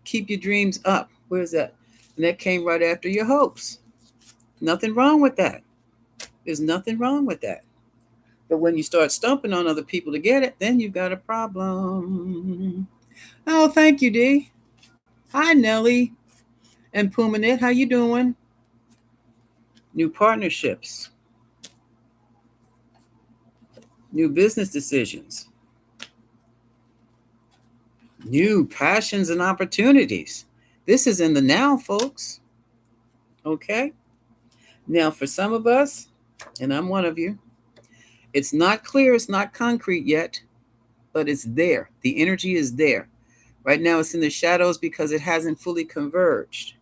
Keep your dreams up. Where's that? And that came right after your hopes. Nothing wrong with that. There's nothing wrong with that. But when you start stumping on other people to get it, then you've got a problem. Oh, thank you, Dee. Hi, Nellie and Pumanet. How you doing? New partnerships. New business decisions. New passions and opportunities. This is in the now, folks. Okay? Now, for some of us, and I'm one of you, it's not clear, it's not concrete yet, but it's there. The energy is there. Right now, it's in the shadows because it hasn't fully converged.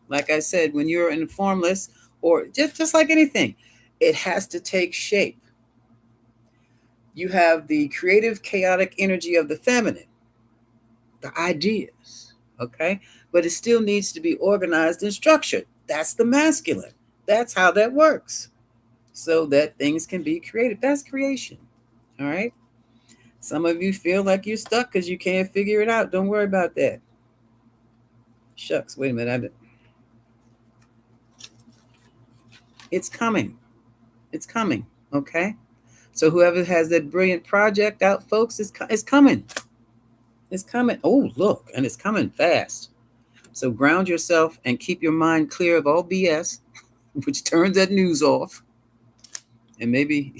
Like I said, when you're in formless, or just like anything, it has to take shape. You have the creative, chaotic energy of the feminine, the ideas, okay? But it still needs to be organized and structured. That's the masculine. That's how that works. So that things can be created. That's creation, all right? Some of you feel like you're stuck because you can't figure it out. Don't worry about that. Shucks, wait a minute. It's coming. It's coming, okay? So whoever has that brilliant project out, folks, it's coming. It's coming. Oh, look, and it's coming fast. So ground yourself and keep your mind clear of all BS, which turns that news off. And maybe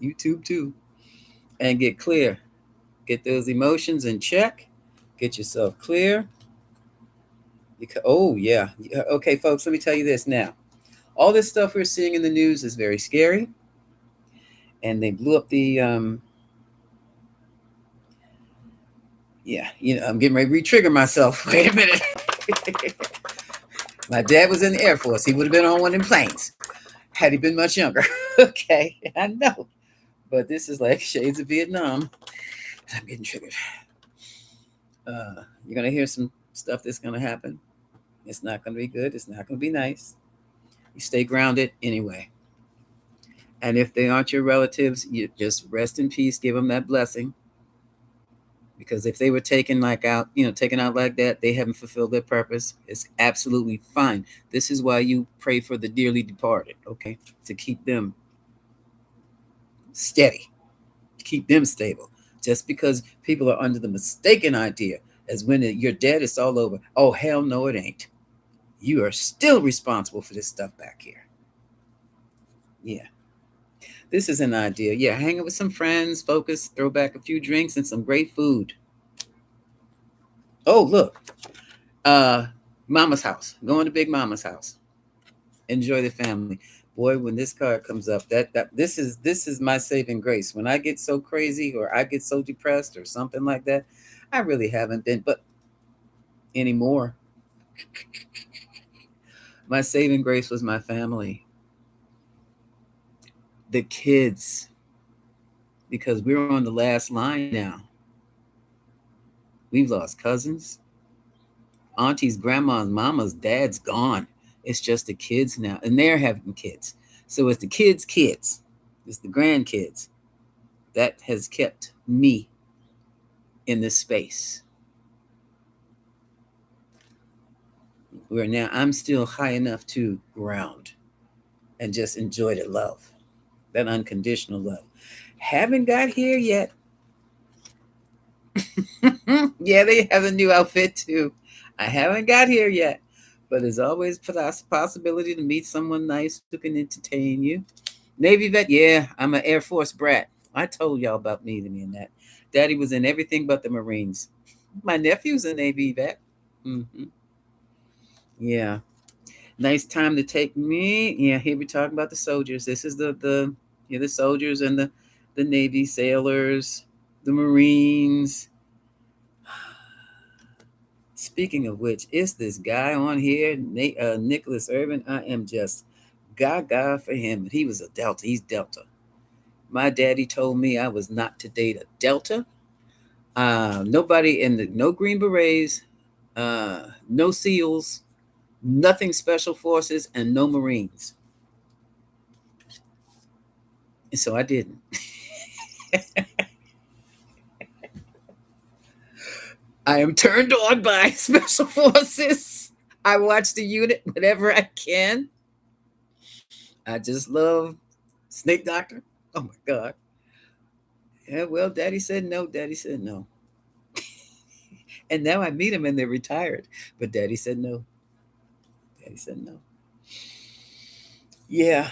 YouTube too. And get clear. Get those emotions in check. Get yourself clear. Oh, yeah. Okay, folks, let me tell you this now. All this stuff we're seeing in the news is very scary. And they blew up the yeah, I'm getting ready to re-trigger myself. Wait a minute. My dad was in the Air Force. He would have been on one of them planes had he been much younger. Okay, I know. But this is like shades of Vietnam. I'm getting triggered. You're going to hear some stuff that's going to happen. It's not going to be good. It's not going to be nice. You stay grounded anyway. And if they aren't your relatives, you just rest in peace, give them that blessing. Because if they were taken like out, taken out like that, they haven't fulfilled their purpose. It's absolutely fine. This is why you pray for the dearly departed, okay? To keep them steady, keep them stable. Just because people are under the mistaken idea as when you're dead, it's all over. Oh, hell no, it ain't. You are still responsible for this stuff back here. Yeah. This is an idea. Yeah, hanging with some friends, focus, throw back a few drinks and some great food. Oh, look. Uh Mama's house. Going to Big Mama's house. Enjoy the family. Boy, when this card comes up, that this is my saving grace. When I get so crazy or I get so depressed or something like that, I really haven't been, but anymore. My saving grace was my family, the kids, because we're on the last line now. We've lost cousins, aunties, grandmas, mamas, dads gone. It's just the kids now, and they're having kids. So it's the kids, it's the grandkids that has kept me in this space where now I'm still high enough to ground and just enjoy the love, that unconditional love. Haven't got here yet. Yeah, they have a new outfit too. I haven't got here yet, but there's always a possibility to meet someone nice who can entertain you. Navy vet, yeah, I'm an Air Force brat. I told y'all about me in that. Daddy was in everything but the Marines. My nephew's a Navy vet. Hmm. Yeah, nice time to take me. Yeah, here we talking about the soldiers. This is the soldiers and the Navy sailors, the Marines. Speaking of which, it's this guy on here, Nicholas Irvin. I am just gaga for him. He was a Delta. He's Delta. My daddy told me I was not to date a Delta. Nobody in no Green Berets, no SEALs, nothing Special Forces, and no Marines. And so I didn't. I am turned on by Special Forces. I watch the unit whenever I can. I just love Snake Doctor. Oh my God. Yeah, well, Daddy said no. Daddy said no. And now I meet them and they're retired. But Daddy said no. Daddy said no. Yeah.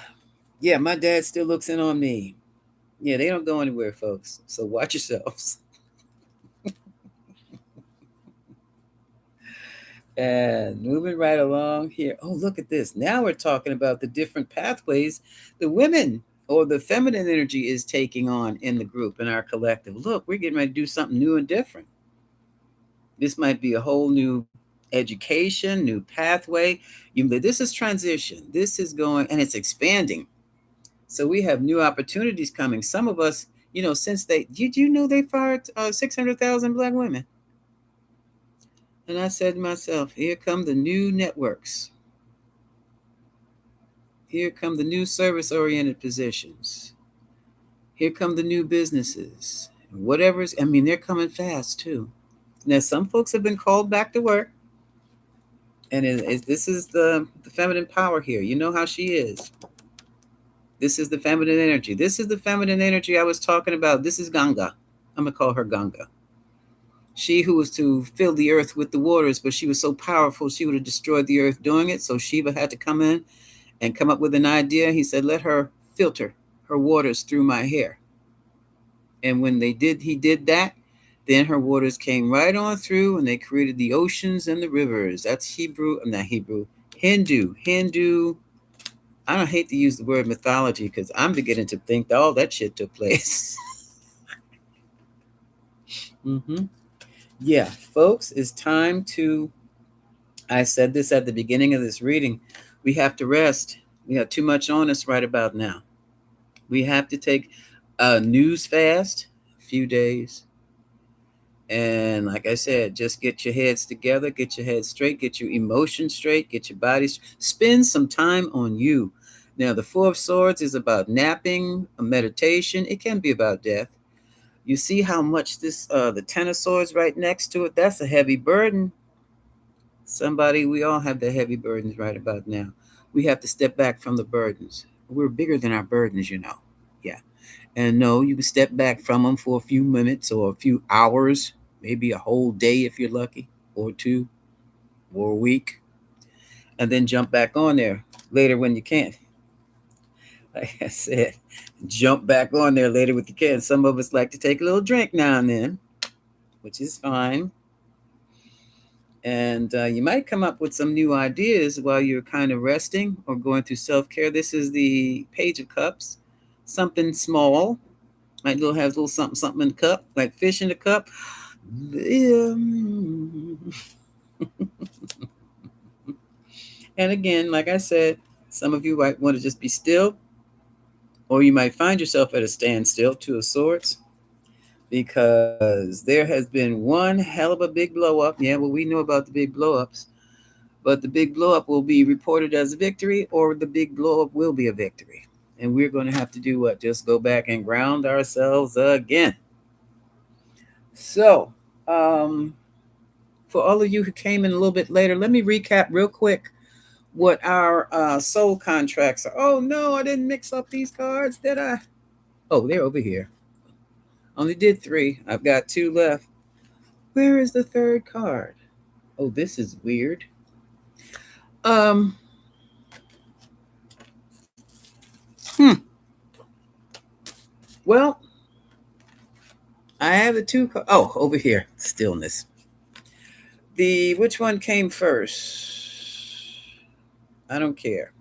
Yeah, my dad still looks in on me. Yeah, they don't go anywhere, folks. So watch yourselves. And moving right along here. Oh, look at this. Now we're talking about the different pathways the women or the feminine energy is taking on in the group, in our collective. Look, we're getting ready to do something new and different. This might be a whole new education, new pathway. This is transition. This is going, and it's expanding. So we have new opportunities coming. Some of us, since did you know they fired 600,000 Black women? And I said to myself, here come the new networks. Here come the new service-oriented positions. Here come the new businesses. Whatever's, they're coming fast too. Now, some folks have been called back to work. And this is the feminine power here. You know how she is. This is the feminine energy. This is the feminine energy I was talking about. This is Ganga. I'm going to call her Ganga. She who was to fill the earth with the waters, but she was so powerful, she would have destroyed the earth doing it. So Shiva had to come in and come up with an idea. He said, let her filter her waters through my hair. And when he did that, then her waters came right on through and they created the oceans and the rivers. That's Hindu. I don't hate to use the word mythology because I'm beginning to think that all that shit took place. Mm-hmm. Yeah, folks, it's time to, I said this at the beginning of this reading, we have to rest. We have too much on us right about now. We have to take a news fast, a few days. And like I said, just get your heads together, get your head straight, get your emotions straight, get your body, spend some time on you. Now, the Four of Swords is about napping, a meditation. It can be about death. You see how much this, the Ten of Swords right next to it, that's a heavy burden. Somebody, we all have the heavy burdens right about now. We have to step back from the burdens. We're bigger than our burdens, you know. Yeah. And no, you can step back from them for a few minutes or a few hours, maybe a whole day if you're lucky, or two, or a week, and then jump back on there later when you can. Like I said, jump back on there later with the kids. Some of us like to take a little drink now and then, which is fine. And you might come up with some new ideas while you're kind of resting or going through self care. This is the Page of Cups, something small. Might little have a little something something in the cup, like fish in the cup. And again, like I said, some of you might want to just be still, or you might find yourself at a standstill, Two of Swords, because there has been one hell of a big blow up. Yeah, well, we know about the big blow ups, but the big blow up will be reported as a victory, or the big blow up will be a victory. And we're going to have to do what? Just go back and ground ourselves again. So, um, for all of you who came in a little bit later, let me recap real quick what our soul contracts are. Oh no, I didn't mix up these cards, did I? Oh, they're over here. Only did three. I've got two left. Where is the third card? Oh, this is weird. Um, hmm. Well, I have the two. Oh, over here, stillness. The which one came first? I don't care.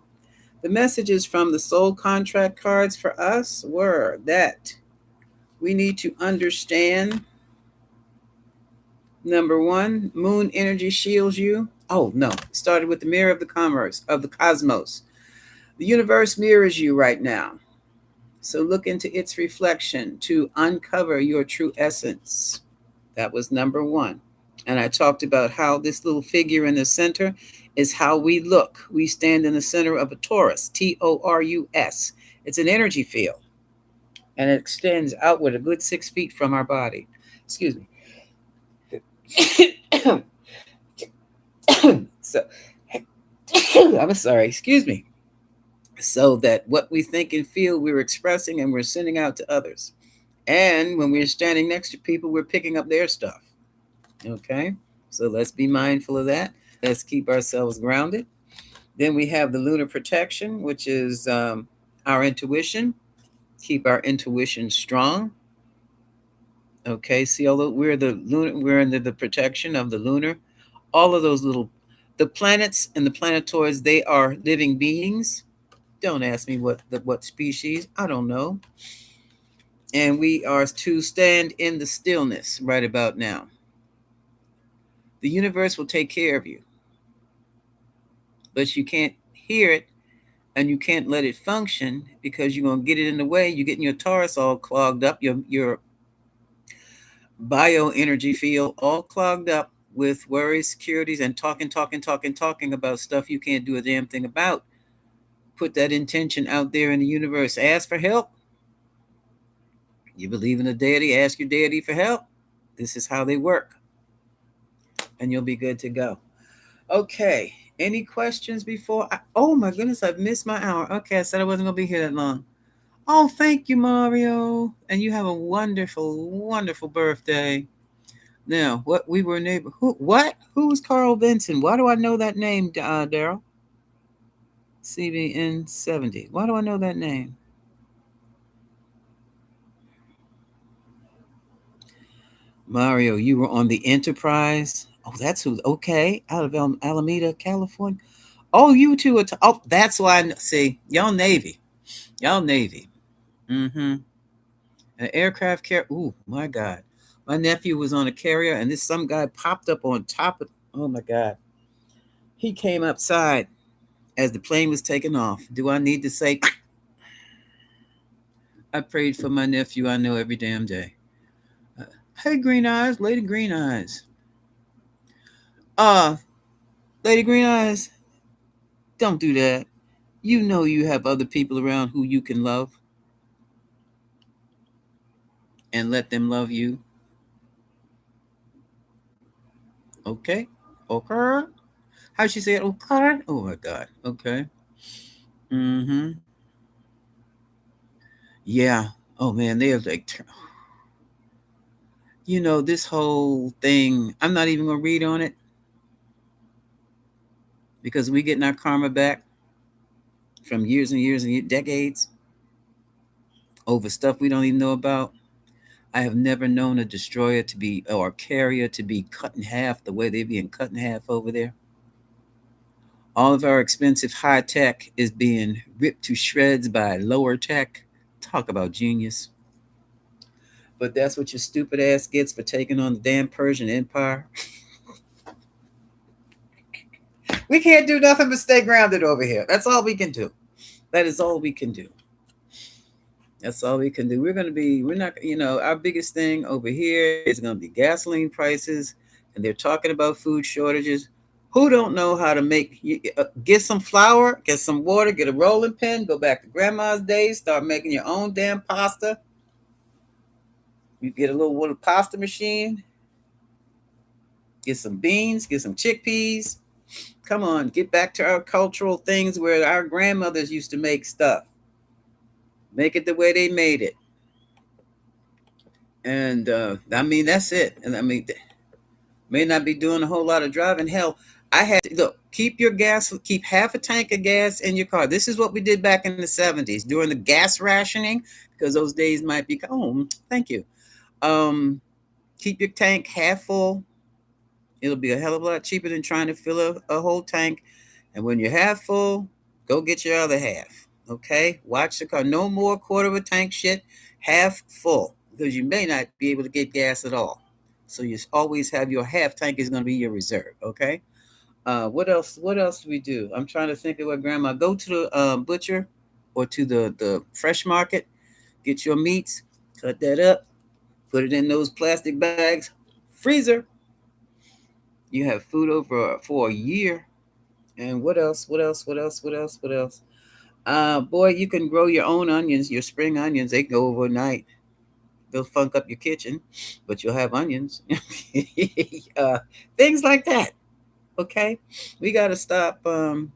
The messages from the soul contract cards for us were that we need to understand, number one, moon energy shields you. Oh no, it started with the mirror of the commerce of the cosmos. The universe mirrors you right now. So look into its reflection to uncover your true essence. That was number one. And I talked about how this little figure in the center is how we look. We stand in the center of a torus, Taurus. It's an energy field, and it extends outward a good 6 feet from our body. Excuse me. So, I'm sorry, excuse me. So that what we think and feel, we're expressing and we're sending out to others. And when we're standing next to people, we're picking up their stuff. Okay? So let's be mindful of that. Let's keep ourselves grounded. Then we have the lunar protection, which is our intuition. Keep our intuition strong. Okay, see, although we're the lunar, we're under the protection of the lunar. All of those little, the planets and the planetoids, they are living beings. Don't ask me what species. I don't know. And we are to stand in the stillness right about now. The universe will take care of you, but you can't hear it and you can't let it function because you're gonna get it in the way. You're getting your Taurus all clogged up, your bioenergy field all clogged up with worries, securities, and talking about stuff you can't do a damn thing about. Put that intention out there in the universe. Ask for help. You believe in a deity, ask your deity for help. This is how they work. And you'll be good to go. Okay. Any questions before oh my goodness, I've missed my hour. Okay, I said I wasn't gonna be here that long. Oh, thank you, Mario. And you have a wonderful, wonderful birthday. Now, what we were neighbor who what? Who was Carl Vinson? Why do I know that name, Daryl? CBN 70. Why do I know that name? Mario, you were on the Enterprise. Oh, that's who. Okay, out of Alameda, California. Oh, you two are. Oh, that's why. See, y'all Navy. Y'all Navy. Mm-hmm. An aircraft carrier. Ooh, my God. My nephew was on a carrier, and this some guy popped up on top of. Oh my God. He came outside as the plane was taking off. Do I need to say? I prayed for my nephew. I know every damn day. Uh, hey, Green Eyes, Lady Green Eyes. Uh, Lady Green Eyes, don't do that. You know you have other people around who you can love and let them love you. Okay? Okay? How she say it? Okay? Oh my God. Okay. Mm-hmm. Yeah. Oh man, they have like, this whole thing. I'm not even gonna read on it because we getting our karma back from years and years and decades over stuff we don't even know about. I have never known a destroyer to be or a carrier to be cut in half the way they're being cut in half over there. All of our expensive high tech is being ripped to shreds by lower tech. Talk about genius. But that's what your stupid ass gets for taking on the damn Persian Empire. We can't do nothing but stay grounded over here. That's all we can do. That is all we can do. That's all we can do. We're not, our biggest thing over here is going to be gasoline prices, and they're talking about food shortages. Who don't know how to get some flour, get some water, get a rolling pin, go back to grandma's days, start making your own damn pasta. You get a little pasta machine, get some beans, get some chickpeas. Come on, get back to our cultural things where our grandmothers used to make stuff. Make it the way they made it. And I mean, that's it. And I mean, may not be doing a whole lot of driving. Hell, I had to look, keep half a tank of gas in your car. This is what we did back in the 70s during the gas rationing, because those days might be, oh, thank you. Um, keep your tank half full. It'll be a hell of a lot cheaper than trying to fill a whole tank. And when you're half full, go get your other half. Okay? Watch the car. No more quarter of a tank shit. Half full. Because you may not be able to get gas at all. So you always have your half tank is going to be your reserve. Okay? What else? What else do we do? I'm trying to think of what grandma. Go to the butcher or to the fresh market. Get your meats. Cut that up. Put it in those plastic bags. Freezer. You have food over for a year. And what else? What else? What else? What else? What else? Boy, you can grow your own onions, your spring onions. They go overnight. They'll funk up your kitchen, but you'll have onions. uh, things like that. Okay, we got to stop. When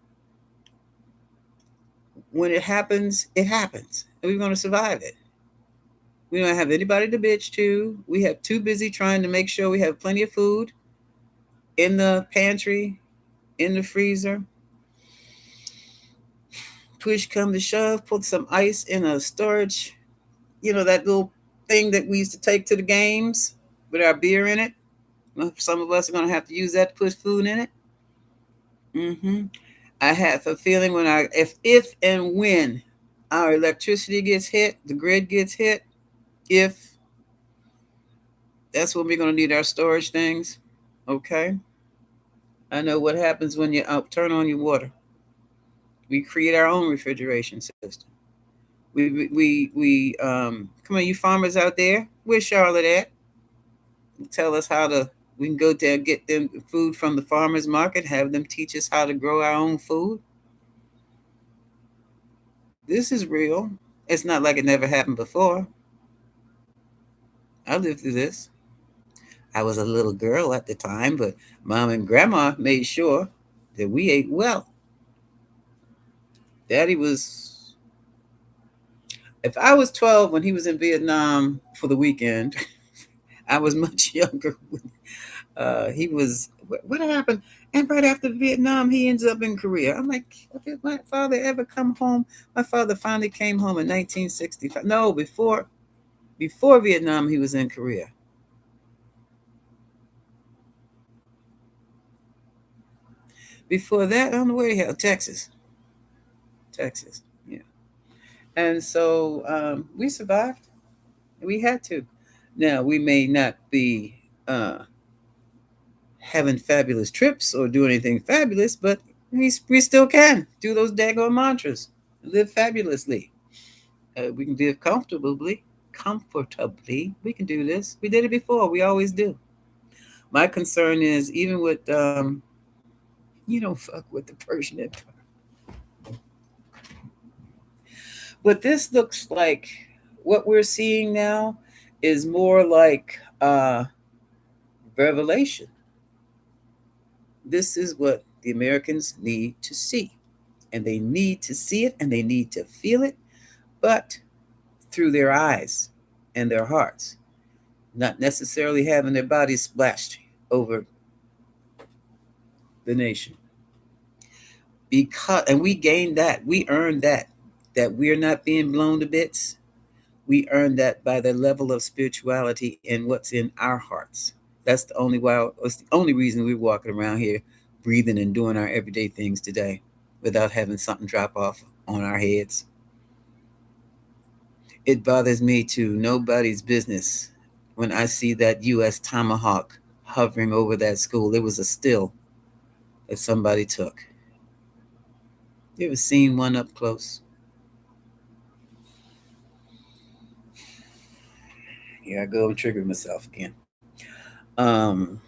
it happens, it happens, and we're going to survive it. We don't have anybody to bitch to. We have too busy trying to make sure we have plenty of food in the pantry, in the freezer. Push come to shove, put some ice in a storage, that little thing that we used to take to the games with our beer in it. Some of us are going to have to use that to put food in it. Hmm. I have a feeling if and when our electricity gets hit, the grid gets hit, if that's when we're going to need our storage things. Okay. I know what happens when you turn on your water. We create our own refrigeration system. We come on, you farmers out there, where's Charlotte at? Tell us how to. We can go there and get them food from the farmers market. Have them teach us how to grow our own food. This is real. It's not like it never happened before. I lived through this. I was a little girl at the time, but mom and grandma made sure that we ate well. Daddy was. If I was 12 when he was in Vietnam for the weekend, I was much younger. He was. What happened? And right after Vietnam, he ends up in Korea. I'm like, did my father ever come home? My father finally came home in 1965. No, before Vietnam, he was in Korea. Before that, on the way to hell, Texas, Texas, yeah. And so we survived. We had to. Now we may not be having fabulous trips or do anything fabulous, but we still can do those daggone mantras, live fabulously. We can live comfortably. Comfortably, we can do this. We did it before. We always do. My concern is even with you don't fuck with the Persian Empire. But this looks like what we're seeing now is more like revelation. This is what the Americans need to see. And they need to see it and they need to feel it, but through their eyes and their hearts, not necessarily having their bodies splashed over the nation. Because and we gained that, we earned that we're not being blown to bits. We earned that by the level of spirituality and what's in our hearts. That's the only why it's the only reason we're walking around here breathing and doing our everyday things today without having something drop off on our heads. It bothers me to nobody's business when I see that US Tomahawk hovering over that school. It was a still that somebody took. You ever seen one up close? Here I go and trigger myself again. Um,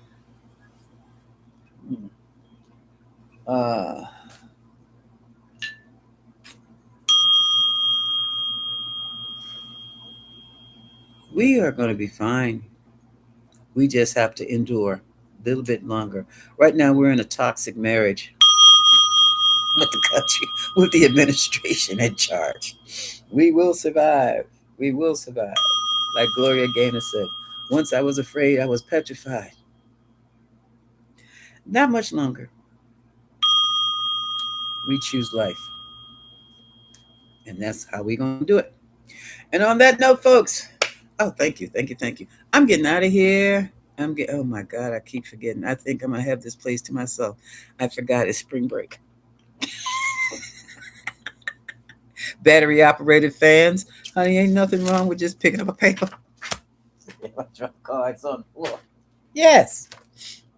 uh, we are going to be fine. We just have to endure a little bit longer. Right now, we're in a toxic marriage with the country, with the administration in charge. We will survive. We will survive. Like Gloria Gaynor said, once I was afraid, I was petrified. Not much longer. We choose life. And that's how we're going to do it. And on that note, folks, oh, thank you, thank you, thank you. I'm getting out of here. Oh my God, I keep forgetting. I think I'm going to have this place to myself. I forgot it's spring break. Battery operated fans. Honey, ain't nothing wrong with just picking up a paper. Drop cards on the floor. Yes.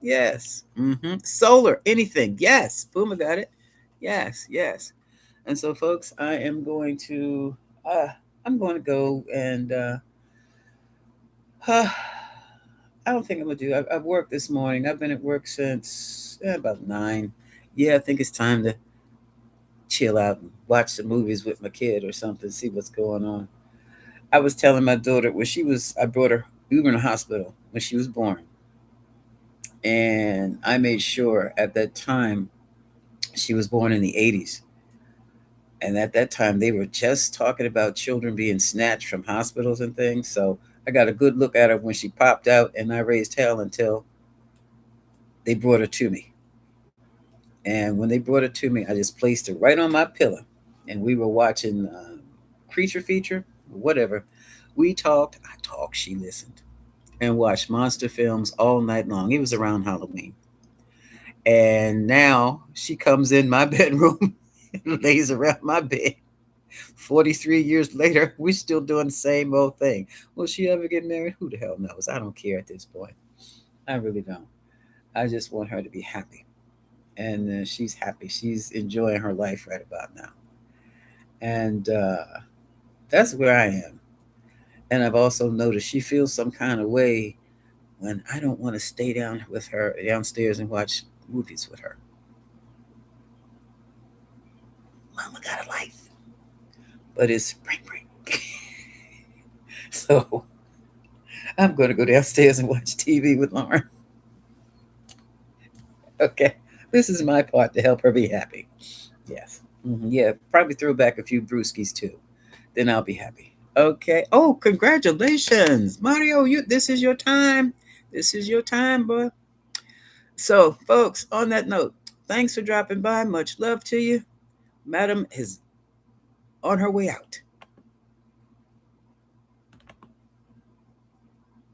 Yes. Solar, anything. Yes. Boom, I got it. Yes, yes. And so, folks, uh, I'm going to go and I don't think I'm gonna do. I've worked this morning. I've been at work since about 9. Yeah, I think it's time to chill out and watch some movies with my kid or something. See what's going on. I was telling my daughter when she was. I brought her. We were in the hospital when she was born, and I made sure at that time she was born in the '80s, and at that time they were just talking about children being snatched from hospitals and things. So I got a good look at her when she popped out, and I raised hell until they brought her to me. And when they brought it to me, I just placed it right on my pillow. And we were watching Creature Feature, whatever. We talked, I talked, she listened, and watched monster films all night long. It was around Halloween. And now she comes in my bedroom and lays around my bed. 43 years later, we're still doing the same old thing. Will she ever get married? Who the hell knows? I don't care at this point. I really don't. I just want her to be happy. And she's happy. She's enjoying her life right about now. And that's where I am. And I've also noticed she feels some kind of way when I don't want to stay down with her downstairs and watch movies with her. Mama got a life, but it's spring break. So I'm going to go downstairs and watch TV with Lauren. Okay. This is my part to help her be happy. Yes. Yeah. Probably throw back a few brewskis too. Then I'll be happy. Okay. Oh, congratulations, Mario! This is your time. This is your time, boy. So, folks, on that note, thanks for dropping by. Much love to you. Madam is on her way out.